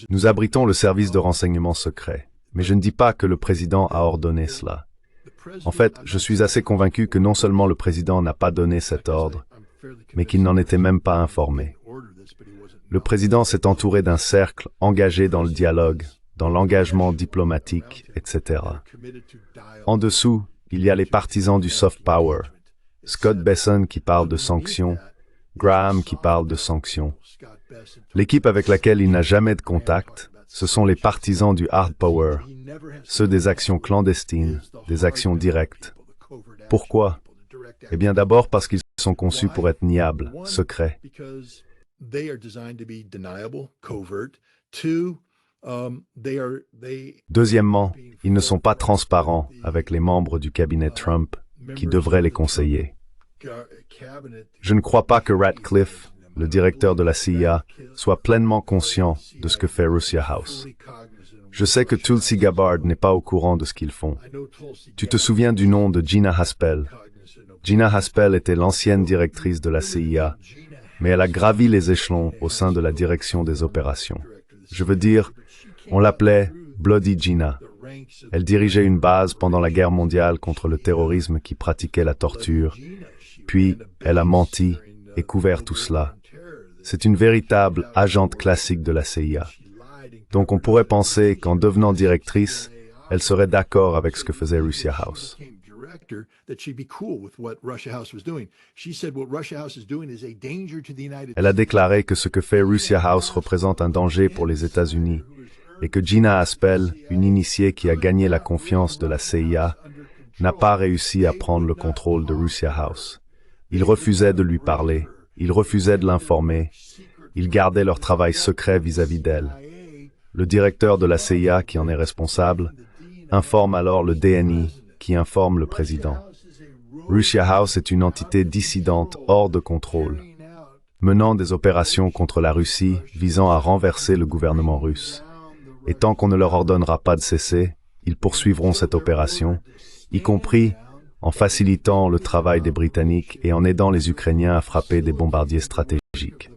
Nous abritons le service de renseignement secret, mais je ne dis pas que le président a ordonné cela. En fait, je suis assez convaincu que non seulement le président n'a pas donné cet ordre, mais qu'il n'en était même pas informé. Le président s'est entouré d'un cercle engagé dans le dialogue, dans l'engagement diplomatique, etc. En dessous, il y a les partisans du soft power. Scott Bessent qui parle de sanctions, Graham qui parle de sanctions. L'équipe avec laquelle il n'a jamais de contact, ce sont les partisans du hard power, ceux des actions clandestines, des actions directes. Pourquoi? Eh bien d'abord parce qu'ils sont conçus pour être niables, secrets. Deuxièmement, ils ne sont pas transparents avec les membres du cabinet Trump qui devraient les conseiller. Je ne crois pas que Ratcliffe, le directeur de la CIA, soit pleinement conscient de ce que fait Russia House. Je sais que Tulsi Gabbard n'est pas au courant de ce qu'ils font. Tu te souviens du nom de Gina Haspel? Gina Haspel était l'ancienne directrice de la CIA, mais elle a gravi les échelons au sein de la direction des opérations. Je veux dire, on l'appelait Bloody Gina. Elle dirigeait une base pendant la guerre mondiale contre le terrorisme qui pratiquait la torture. Puis, elle a menti et couvert tout cela. C'est une véritable agente classique de la CIA. Donc on pourrait penser qu'en devenant directrice, elle serait d'accord avec ce que faisait Russia House. Elle a déclaré que ce que fait Russia House représente un danger pour les États-Unis et que Gina Haspel, une initiée qui a gagné la confiance de la CIA, n'a pas réussi à prendre le contrôle de Russia House. Ils refusaient de lui parler, ils refusaient de l'informer, ils gardaient leur travail secret vis-à-vis d'elle. Le directeur de la CIA, qui en est responsable, informe alors le DNI, qui informe le président. Russia House est une entité dissidente hors de contrôle, menant des opérations contre la Russie visant à renverser le gouvernement russe. Et tant qu'on ne leur ordonnera pas de cesser, ils poursuivront cette opération, y compris en facilitant le travail des Britanniques et en aidant les Ukrainiens à frapper des bombardiers stratégiques.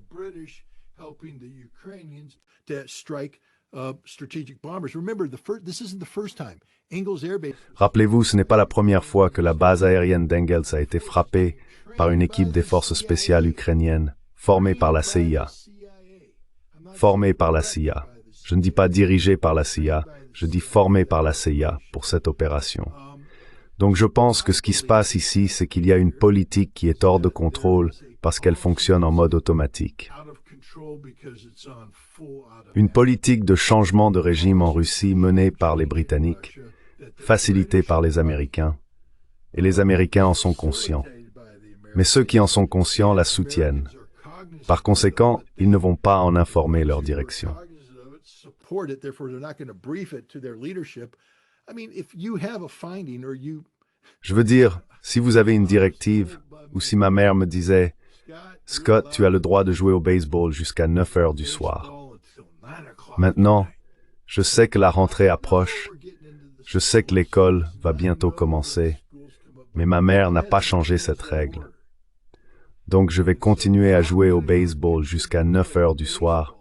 Rappelez-vous, ce n'est pas la première fois que la base aérienne d'Engels a été frappée par une équipe des forces spéciales ukrainiennes, formée par la CIA. Formée par la CIA. Je ne dis pas dirigée par la CIA, je dis formée par la CIA pour cette opération. Donc je pense que ce qui se passe ici, c'est qu'il y a une politique qui est hors de contrôle parce qu'elle fonctionne en mode automatique. Une politique de changement de régime en Russie menée par les Britanniques, facilitée par les Américains, et les Américains en sont conscients. Mais ceux qui en sont conscients la soutiennent. Par conséquent, ils ne vont pas en informer leur direction. Je veux dire, si vous avez une directive, ou si ma mère me disait « Scott, tu as le droit de jouer au baseball jusqu'à 9 heures du soir. » Maintenant, je sais que la rentrée approche, je sais que l'école va bientôt commencer, mais ma mère n'a pas changé cette règle. Donc je vais continuer à jouer au baseball jusqu'à 9 heures du soir,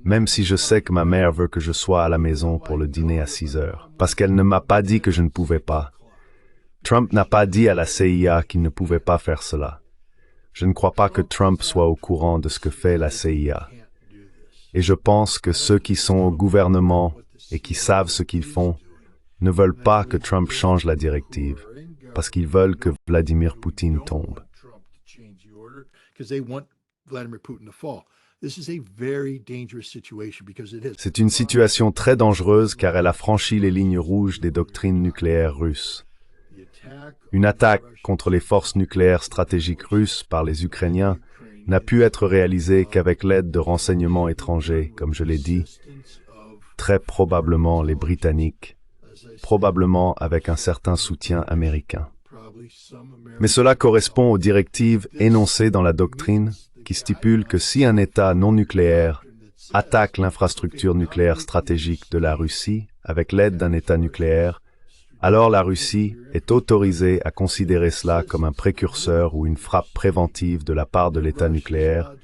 même si je sais que ma mère veut que je sois à la maison pour le dîner à 6 heures, parce qu'elle ne m'a pas dit que je ne pouvais pas. Trump n'a pas dit à la CIA qu'il ne pouvait pas faire cela. Je ne crois pas que Trump soit au courant de ce que fait la CIA. Et je pense que ceux qui sont au gouvernement et qui savent ce qu'ils font ne veulent pas que Trump change la directive, parce qu'ils veulent que Vladimir Poutine tombe. C'est une situation très dangereuse car elle a franchi les lignes rouges des doctrines nucléaires russes. Une attaque contre les forces nucléaires stratégiques russes par les Ukrainiens n'a pu être réalisée qu'avec l'aide de renseignements étrangers, comme je l'ai dit, très probablement les Britanniques, probablement avec un certain soutien américain. Mais cela correspond aux directives énoncées dans la doctrine qui stipule que si un État non nucléaire attaque l'infrastructure nucléaire stratégique de la Russie avec l'aide d'un État nucléaire, alors la Russie est autorisée à considérer cela comme un précurseur ou une frappe préventive de la part de l'État nucléaire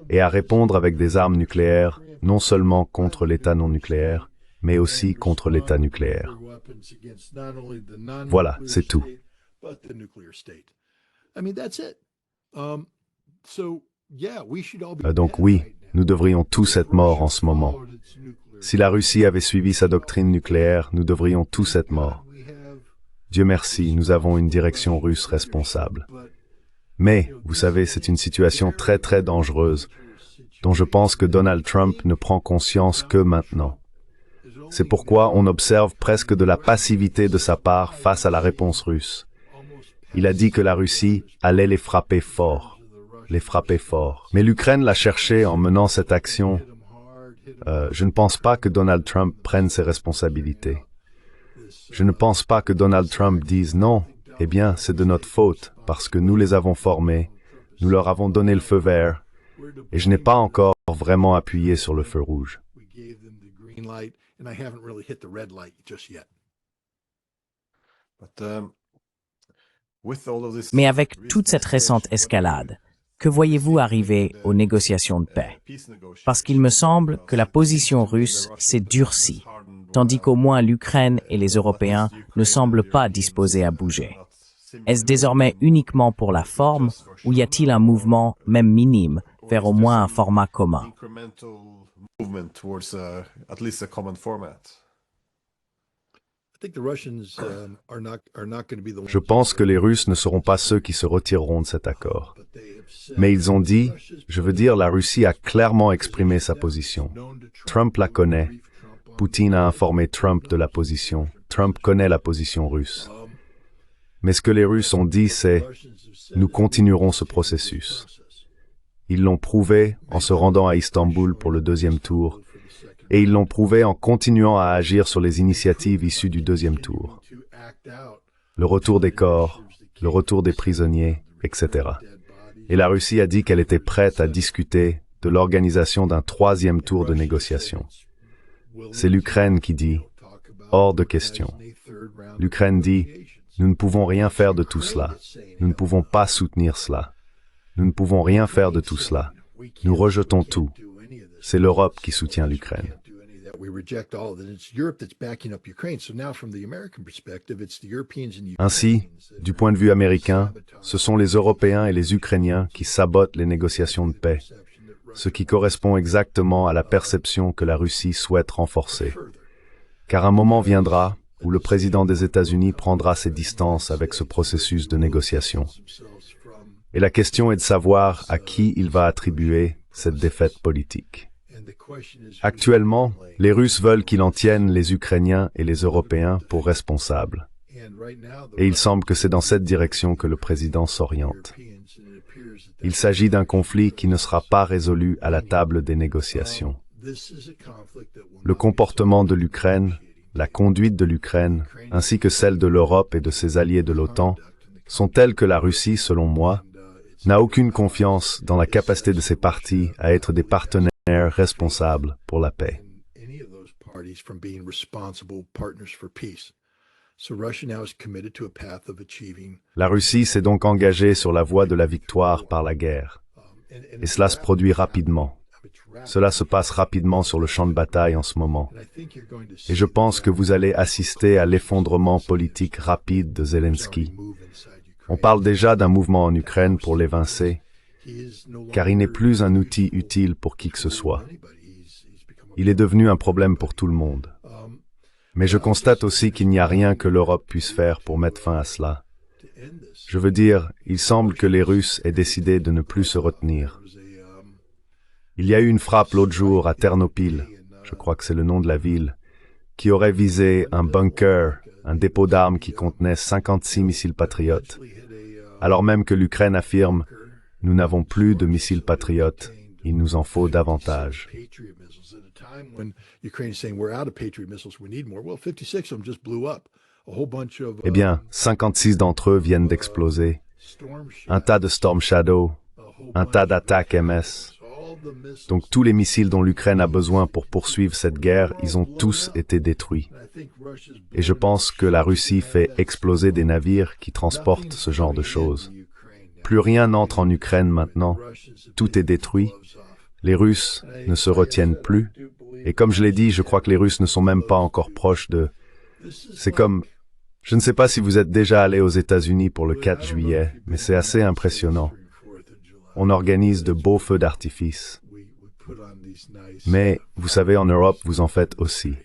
et à répondre avec des armes nucléaires non seulement contre l'État non nucléaire, mais aussi contre l'État nucléaire. Voilà, c'est tout. Donc oui, nous devrions tous être morts en ce moment. Si la Russie avait suivi sa doctrine nucléaire, nous devrions tous être morts. Dieu merci, nous avons une direction russe responsable. Mais, vous savez, c'est une situation très très dangereuse, dont je pense que Donald Trump ne prend conscience que maintenant. C'est pourquoi on observe presque de la passivité de sa part face à la réponse russe. Il a dit que la Russie allait les frapper fort. Mais l'Ukraine l'a cherché en menant cette action. Je ne pense pas que Donald Trump prenne ses responsabilités. Je ne pense pas que Donald Trump dise non, eh bien, c'est de notre faute, parce que nous les avons formés, nous leur avons donné le feu vert, et je n'ai pas encore vraiment appuyé sur le feu rouge. Mais avec toute cette récente escalade, que voyez-vous arriver aux négociations de paix? Parce qu'il me semble que la position russe s'est durcie, tandis qu'au moins l'Ukraine et les Européens ne semblent pas disposés à bouger. Est-ce désormais uniquement pour la forme, ou y a-t-il un mouvement, même minime, vers au moins un format commun? Je pense que les Russes ne seront pas ceux qui se retireront de cet accord. Mais ils ont dit, je veux dire, la Russie a clairement exprimé sa position. Trump la connaît. Poutine a informé Trump de la position. Trump connaît la position russe. Mais ce que les Russes ont dit, c'est « Nous continuerons ce processus ». Ils l'ont prouvé en se rendant à Istanbul pour le deuxième tour, et ils l'ont prouvé en continuant à agir sur les initiatives issues du deuxième tour. Le retour des corps, le retour des prisonniers, etc. Et la Russie a dit qu'elle était prête à discuter de l'organisation d'un troisième tour de négociation. C'est l'Ukraine qui dit « hors de question ». L'Ukraine dit « nous ne pouvons rien faire de tout cela, nous ne pouvons pas soutenir cela, nous ne pouvons rien faire de tout cela, nous rejetons tout ». C'est l'Europe qui soutient l'Ukraine. Ainsi, du point de vue américain, ce sont les Européens et les Ukrainiens qui sabotent les négociations de paix, ce qui correspond exactement à la perception que la Russie souhaite renforcer. Car un moment viendra où le président des États-Unis prendra ses distances avec ce processus de négociation. Et la question est de savoir à qui il va attribuer cette défaite politique. Actuellement, les Russes veulent qu'il en tienne les Ukrainiens et les Européens pour responsables. Et il semble que c'est dans cette direction que le président s'oriente. Il s'agit d'un conflit qui ne sera pas résolu à la table des négociations. Le comportement de l'Ukraine, la conduite de l'Ukraine, ainsi que celle de l'Europe et de ses alliés de l'OTAN, sont telles que la Russie, selon moi, n'a aucune confiance dans la capacité de ses partis à être des partenaires responsables pour la paix. La Russie s'est donc engagée sur la voie de la victoire par la guerre. Et cela se produit rapidement. Cela se passe rapidement sur le champ de bataille en ce moment. Et je pense que vous allez assister à l'effondrement politique rapide de Zelensky. On parle déjà d'un mouvement en Ukraine pour l'évincer, car il n'est plus un outil utile pour qui que ce soit. Il est devenu un problème pour tout le monde. Mais je constate aussi qu'il n'y a rien que l'Europe puisse faire pour mettre fin à cela. Je veux dire, il semble que les Russes aient décidé de ne plus se retenir. Il y a eu une frappe l'autre jour à Ternopil, je crois que c'est le nom de la ville, qui aurait visé un bunker, un dépôt d'armes qui contenait 56 missiles patriotes. Alors même que l'Ukraine affirme « Nous n'avons plus de missiles patriotes, il nous en faut davantage ». Eh bien, 56 d'entre eux viennent d'exploser. Un tas de Storm Shadow, un tas d'attaques MS. Donc tous les missiles dont l'Ukraine a besoin pour poursuivre cette guerre, ils ont tous été détruits. Et je pense que la Russie fait exploser des navires qui transportent ce genre de choses. Plus rien n'entre en Ukraine maintenant. Tout est détruit. Les Russes ne se retiennent plus. Et comme je l'ai dit, je crois que les Russes ne sont même pas encore proches de... C'est comme... Je ne sais pas si vous êtes déjà allé aux États-Unis pour le 4 juillet, mais c'est assez impressionnant. On organise de beaux feux d'artifice. Mais, vous savez, en Europe, vous en faites aussi.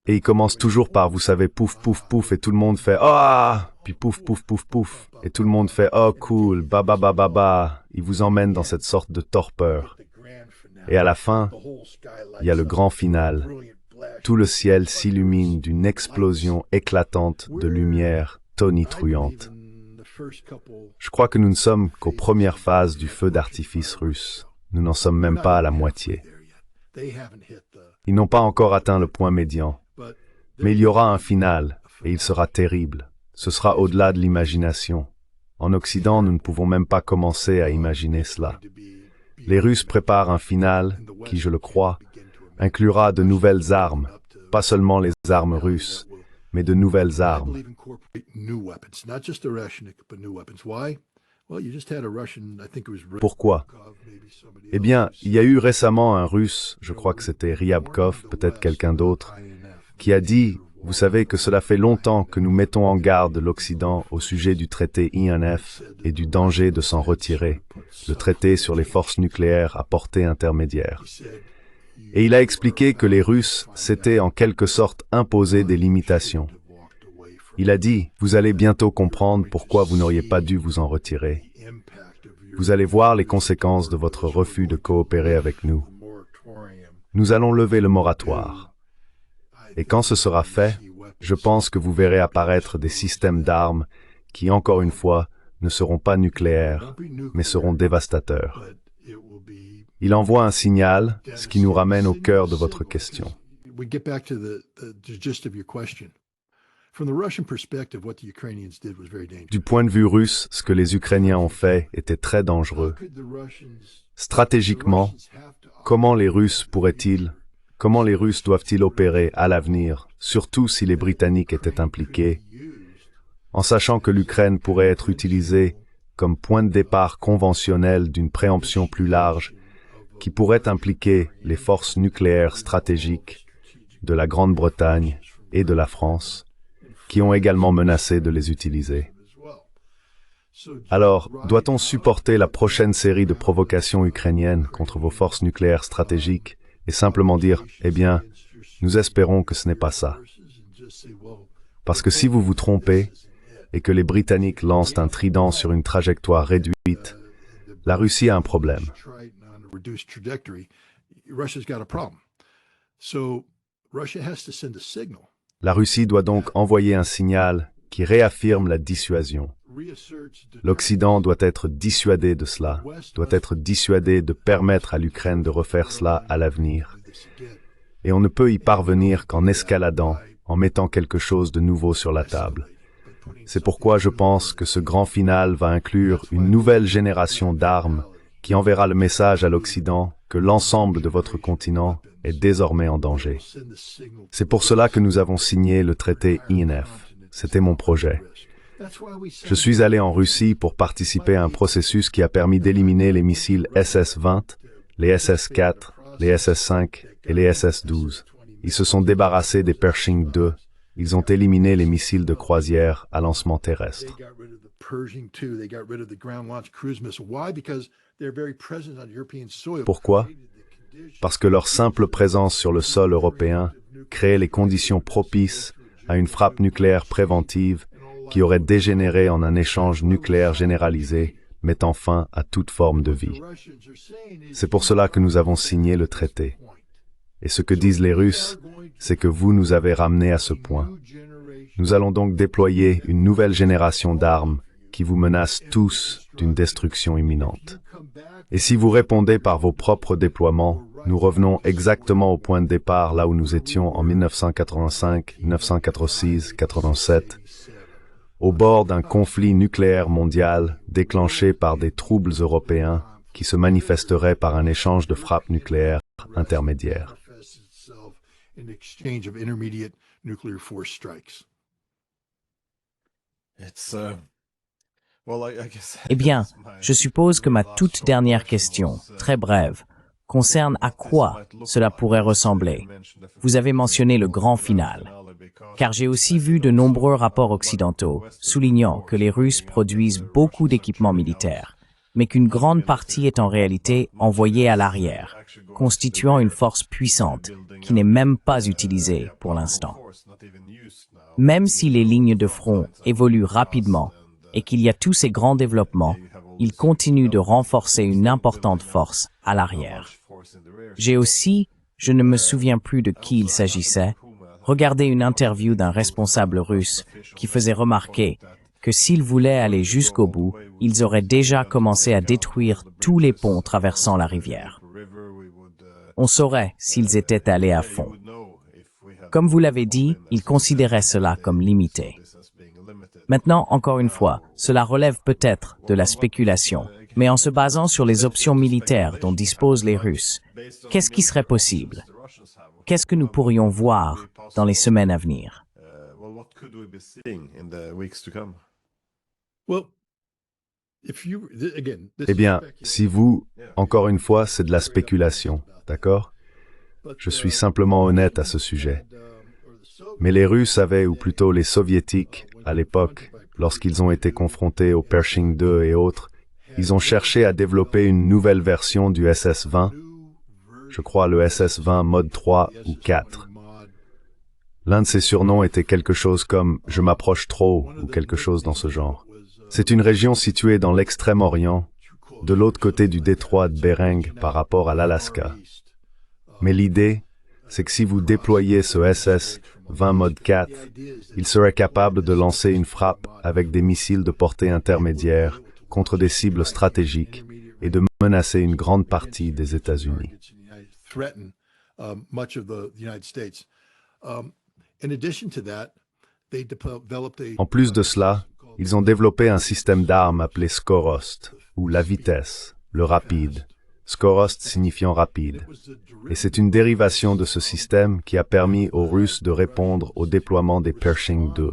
Et ils commencent toujours par, vous savez, pouf, pouf, pouf, et tout le monde fait « Ah !» Puis pouf, pouf, pouf, pouf, et tout le monde fait « Oh, cool, ba, ba, ba, ba, ba !» Ils vous emmènent dans cette sorte de torpeur. Et à la fin, il y a le grand final. Tout le ciel s'illumine d'une explosion éclatante de lumière tonitruante. Je crois que nous ne sommes qu'aux premières phases du feu d'artifice russe. Nous n'en sommes même pas à la moitié. Ils n'ont pas encore atteint le point médian. Mais il y aura un final, et il sera terrible. Ce sera au-delà de l'imagination. En Occident, nous ne pouvons même pas commencer à imaginer cela. Les Russes préparent un final qui, je le crois, inclura de nouvelles armes, pas seulement les armes russes, mais de nouvelles armes. Pourquoi? Eh bien, il y a eu récemment un Russe, je crois que c'était Ryabkov, peut-être quelqu'un d'autre, qui a dit, vous savez que cela fait longtemps que nous mettons en garde l'Occident au sujet du traité INF et du danger de s'en retirer, le traité sur les forces nucléaires à portée intermédiaire. Et il a expliqué que les Russes s'étaient en quelque sorte imposé des limitations. Il a dit, vous allez bientôt comprendre pourquoi vous n'auriez pas dû vous en retirer. Vous allez voir les conséquences de votre refus de coopérer avec nous. Nous allons lever le moratoire. Et quand ce sera fait, je pense que vous verrez apparaître des systèmes d'armes qui, encore une fois, ne seront pas nucléaires, mais seront dévastateurs. Il envoie un signal, ce qui nous ramène au cœur de votre question. Du point de vue russe, ce que les Ukrainiens ont fait était très dangereux. Stratégiquement, comment les Russes doivent-ils opérer à l'avenir, surtout si les Britanniques étaient impliqués, en sachant que l'Ukraine pourrait être utilisée comme point de départ conventionnel d'une préemption plus large qui pourrait impliquer les forces nucléaires stratégiques de la Grande-Bretagne et de la France, qui ont également menacé de les utiliser. Alors, doit-on supporter la prochaine série de provocations ukrainiennes contre vos forces nucléaires stratégiques et simplement dire, eh bien, nous espérons que ce n'est pas ça. Parce que si vous vous trompez et que les Britanniques lancent un trident sur une trajectoire réduite, la Russie a un problème. La Russie doit donc envoyer un signal qui réaffirme la dissuasion. L'Occident doit être dissuadé de cela, doit être dissuadé de permettre à l'Ukraine de refaire cela à l'avenir. Et on ne peut y parvenir qu'en escaladant, en mettant quelque chose de nouveau sur la table. C'est pourquoi je pense que ce grand final va inclure une nouvelle génération d'armes qui enverra le message à l'Occident que l'ensemble de votre continent est désormais en danger. C'est pour cela que nous avons signé le traité INF. C'était mon projet. Je suis allé en Russie pour participer à un processus qui a permis d'éliminer les missiles SS-20, les SS-4, les SS-5 et les SS-12. Ils se sont débarrassés des Pershing II. Ils ont éliminé les missiles de croisière à lancement terrestre. Pourquoi? Parce que leur simple présence sur le sol européen crée les conditions propices à une frappe nucléaire préventive qui aurait dégénéré en un échange nucléaire généralisé, mettant fin à toute forme de vie. C'est pour cela que nous avons signé le traité. Et ce que disent les Russes, c'est que vous nous avez ramenés à ce point. Nous allons donc déployer une nouvelle génération d'armes qui vous menacent tous d'une destruction imminente. Et si vous répondez par vos propres déploiements, nous revenons exactement au point de départ là où nous étions en 1985, 1986, 87, au bord d'un conflit nucléaire mondial déclenché par des troubles européens qui se manifesteraient par un échange de frappes nucléaires intermédiaires. Eh bien, je suppose que ma toute dernière question, très brève, concerne à quoi cela pourrait ressembler. Vous avez mentionné le grand final, car j'ai aussi vu de nombreux rapports occidentaux soulignant que les Russes produisent beaucoup d'équipements militaires, mais qu'une grande partie est en réalité envoyée à l'arrière, constituant une force puissante qui n'est même pas utilisée pour l'instant. Même si les lignes de front évoluent rapidement et qu'il y a tous ces grands développements, ils continuent de renforcer une importante force à l'arrière. J'ai aussi, je ne me souviens plus de qui il s'agissait, regardé une interview d'un responsable russe qui faisait remarquer que s'ils voulaient aller jusqu'au bout, ils auraient déjà commencé à détruire tous les ponts traversant la rivière. On saurait s'ils étaient allés à fond. Comme vous l'avez dit, ils considéraient cela comme limité. Maintenant, encore une fois, cela relève peut-être de la spéculation, mais en se basant sur les options militaires dont disposent les Russes, qu'est-ce qui serait possible? Qu'est-ce que nous pourrions voir dans les semaines à venir? Eh bien, si vous, encore une fois, c'est de la spéculation, d'accord? Je suis simplement honnête à ce sujet. Mais les Russes avaient, ou plutôt les Soviétiques, à l'époque, lorsqu'ils ont été confrontés aux Pershing II et autres, ils ont cherché à développer une nouvelle version du SS-20, je crois le SS-20 mode 3 ou 4. L'un de ses surnoms était quelque chose comme « je m'approche trop » ou quelque chose dans ce genre. C'est une région située dans l'extrême-orient, de l'autre côté du détroit de Bering par rapport à l'Alaska. Mais l'idée, c'est que si vous déployez ce SS-20 mode 4, il serait capable de lancer une frappe avec des missiles de portée intermédiaire contre des cibles stratégiques et de menacer une grande partie des États-Unis. En plus de cela, ils ont développé un système d'armes appelé Skorost, ou la vitesse, le rapide. Skorost signifiant rapide. Et c'est une dérivation de ce système qui a permis aux Russes de répondre au déploiement des Pershing II.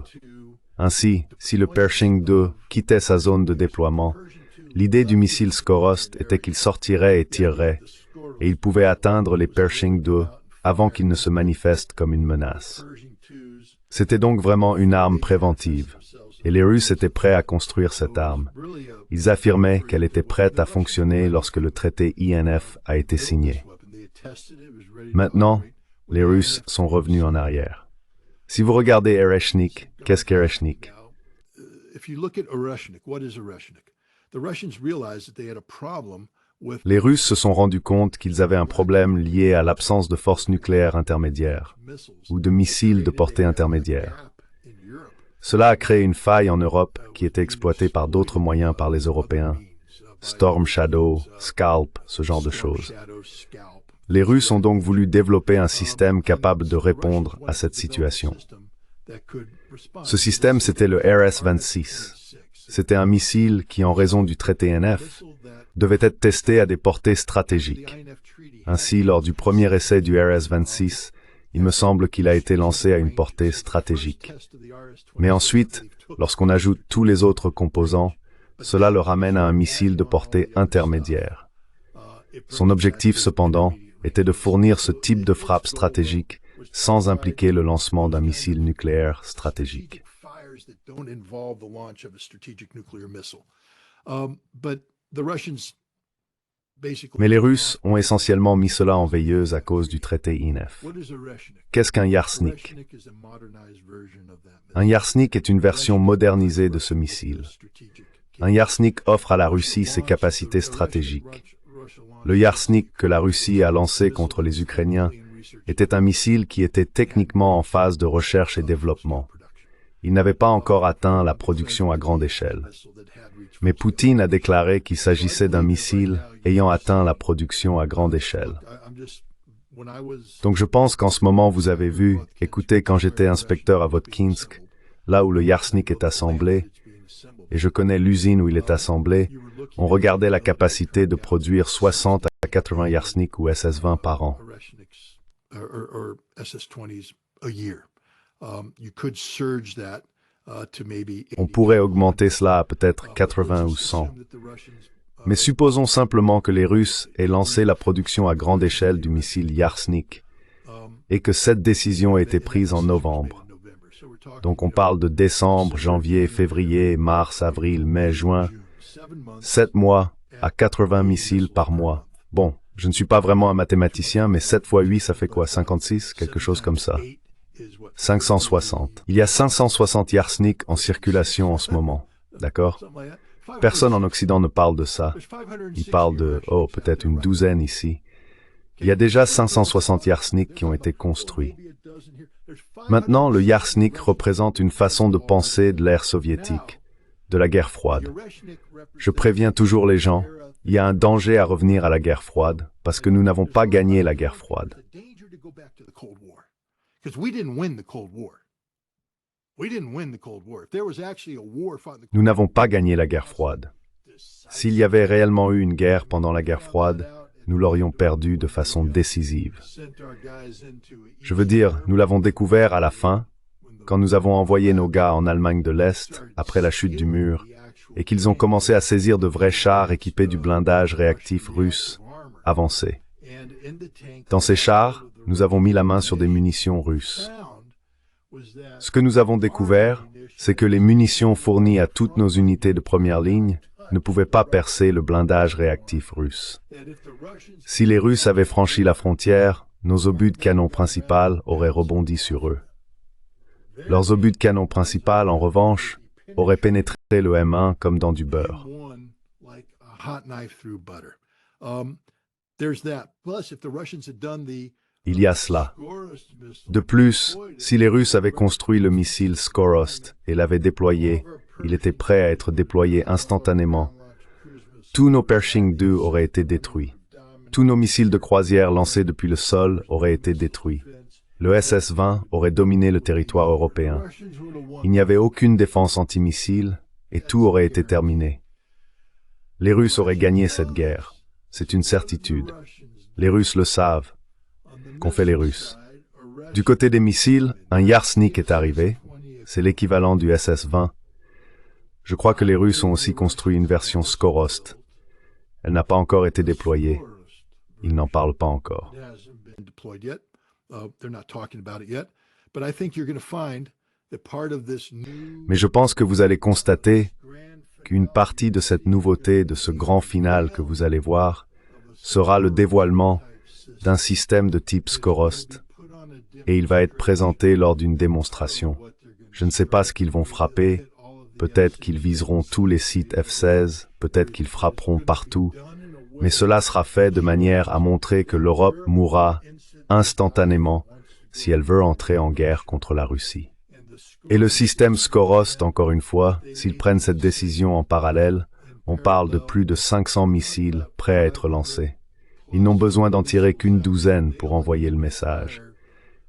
Ainsi, si le Pershing II quittait sa zone de déploiement, l'idée du missile Skorost était qu'il sortirait et tirerait, et il pouvait atteindre les Pershing II avant qu'ils ne se manifestent comme une menace. C'était donc vraiment une arme préventive, et les Russes étaient prêts à construire cette arme. Ils affirmaient qu'elle était prête à fonctionner lorsque le traité INF a été signé. Maintenant, les Russes sont revenus en arrière. Si vous regardez Ereshnik, qu'est-ce qu'Ereshnik? Les Russes se sont rendus compte qu'ils avaient un problème lié à l'absence de forces nucléaires intermédiaires ou de missiles de portée intermédiaire. Cela a créé une faille en Europe qui était exploitée par d'autres moyens par les Européens. Storm Shadow, Scalp, ce genre de choses. Les Russes ont donc voulu développer un système capable de répondre à cette situation. Ce système, c'était le RS-26. C'était un missile qui, en raison du traité INF, devait être testé à des portées stratégiques. Ainsi, lors du premier essai du RS-26, il me semble qu'il a été lancé à une portée stratégique. Mais ensuite, lorsqu'on ajoute tous les autres composants, cela le ramène à un missile de portée intermédiaire. Son objectif, cependant, était de fournir ce type de frappe stratégique sans impliquer le lancement d'un missile nucléaire stratégique. Mais les Russes ont essentiellement mis cela en veilleuse à cause du traité INF. Qu'est-ce qu'un Yarsnik? Un Yarsnik est une version modernisée de ce missile. Un Yarsnik offre à la Russie ses capacités stratégiques. Le Yarsnik que la Russie a lancé contre les Ukrainiens était un missile qui était techniquement en phase de recherche et développement. Il n'avait pas encore atteint la production à grande échelle. Mais Poutine a déclaré qu'il s'agissait d'un missile ayant atteint la production à grande échelle. Donc je pense qu'en ce moment vous avez vu, écoutez, quand j'étais inspecteur à Votkinsk, là où le Yarsnik est assemblé, et je connais l'usine où il est assemblé, on regardait la capacité de produire 60 à 80 Yarsnik ou SS-20 par an. On pourrait augmenter cela à peut-être 80 ou 100. Mais supposons simplement que les Russes aient lancé la production à grande échelle du missile Yarsnik et que cette décision ait été prise en novembre. Donc on parle de décembre, janvier, février, mars, avril, mai, juin. 7 mois à 80 missiles par mois. Bon, je ne suis pas vraiment un mathématicien, mais 7 fois 8, ça fait quoi? 56? Quelque chose comme ça. 560. Il y a 560 Yarsnik en circulation en ce moment. D'accord? Personne en Occident ne parle de ça. Ils parlent de, peut-être une douzaine ici. Il y a déjà 560 Yarsnik qui ont été construits. Maintenant, le Yarsnik représente une façon de penser de l'ère soviétique, de la guerre froide. Je préviens toujours les gens, il y a un danger à revenir à la guerre froide, parce que nous n'avons pas gagné la guerre froide. Nous n'avons pas gagné la guerre froide. S'il y avait réellement eu une guerre pendant la guerre froide, nous l'aurions perdue de façon décisive. Je veux dire, nous l'avons découvert à la fin, quand nous avons envoyé nos gars en Allemagne de l'Est, après la chute du mur, et qu'ils ont commencé à saisir de vrais chars équipés du blindage réactif russe avancé. Dans ces chars, nous avons mis la main sur des munitions russes. Ce que nous avons découvert, c'est que les munitions fournies à toutes nos unités de première ligne ne pouvaient pas percer le blindage réactif russe. Si les Russes avaient franchi la frontière, nos obus de canon principal auraient rebondi sur eux. Leurs obus de canon principal, en revanche, auraient pénétré le M1 comme dans du beurre. Il y a cela. De plus, si les Russes avaient construit le missile Skorost et l'avaient déployé, il était prêt à être déployé instantanément. Tous nos Pershing II auraient été détruits. Tous nos missiles de croisière lancés depuis le sol auraient été détruits. Le SS-20 aurait dominé le territoire européen. Il n'y avait aucune défense antimissile et tout aurait été terminé. Les Russes auraient gagné cette guerre. C'est une certitude. Les Russes le savent. Qu'ont fait les Russes? Du côté des missiles, un Yarsnik est arrivé. C'est l'équivalent du SS-20. Je crois que les Russes ont aussi construit une version Skorost. Elle n'a pas encore été déployée. Ils n'en parlent pas encore. Mais je pense que vous allez constater qu'une partie de cette nouveauté, de ce grand final que vous allez voir, sera le dévoilement d'un système de type Skorost, et il va être présenté lors d'une démonstration. Je ne sais pas ce qu'ils vont frapper, peut-être qu'ils viseront tous les sites F-16, peut-être qu'ils frapperont partout, mais cela sera fait de manière à montrer que l'Europe mourra instantanément si elle veut entrer en guerre contre la Russie. Et le système Skorost, encore une fois, s'ils prennent cette décision en parallèle, on parle de plus de 500 missiles prêts à être lancés. Ils n'ont besoin d'en tirer qu'une douzaine pour envoyer le message.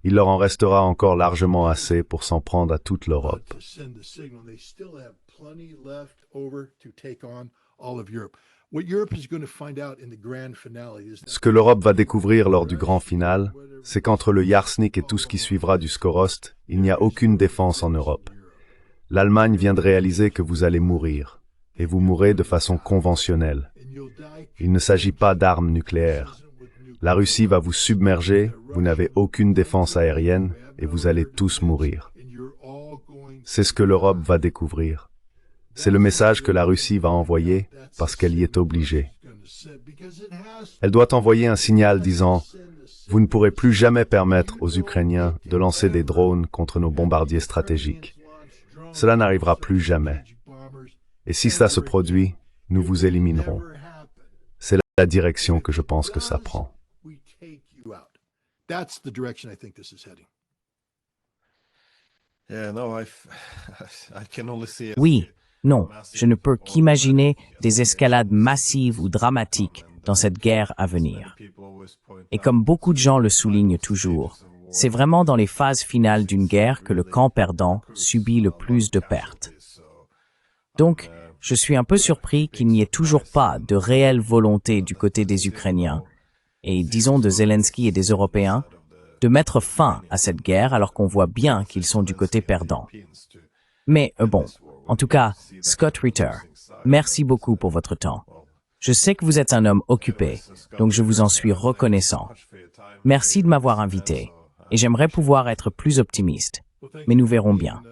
Il leur en restera encore largement assez pour s'en prendre à toute l'Europe. Ce que l'Europe va découvrir lors du grand final, c'est qu'entre le Yarsnik et tout ce qui suivra du Skorost, il n'y a aucune défense en Europe. L'Allemagne vient de réaliser que vous allez mourir, et vous mourrez de façon conventionnelle. Il ne s'agit pas d'armes nucléaires. La Russie va vous submerger, vous n'avez aucune défense aérienne, et vous allez tous mourir. C'est ce que l'Europe va découvrir. C'est le message que la Russie va envoyer, parce qu'elle y est obligée. Elle doit envoyer un signal disant « Vous ne pourrez plus jamais permettre aux Ukrainiens de lancer des drones contre nos bombardiers stratégiques. Cela n'arrivera plus jamais. Et si cela se produit, nous vous éliminerons. » C'est la direction que je pense que ça prend. Oui, non, je ne peux qu'imaginer des escalades massives ou dramatiques dans cette guerre à venir. Et comme beaucoup de gens le soulignent toujours, c'est vraiment dans les phases finales d'une guerre que le camp perdant subit le plus de pertes. Donc, je suis un peu surpris qu'il n'y ait toujours pas de réelle volonté du côté des Ukrainiens, et disons de Zelensky et des Européens, de mettre fin à cette guerre alors qu'on voit bien qu'ils sont du côté perdant. Mais bon, en tout cas, Scott Ritter, merci beaucoup pour votre temps. Je sais que vous êtes un homme occupé, donc je vous en suis reconnaissant. Merci de m'avoir invité, et j'aimerais pouvoir être plus optimiste, mais nous verrons bien.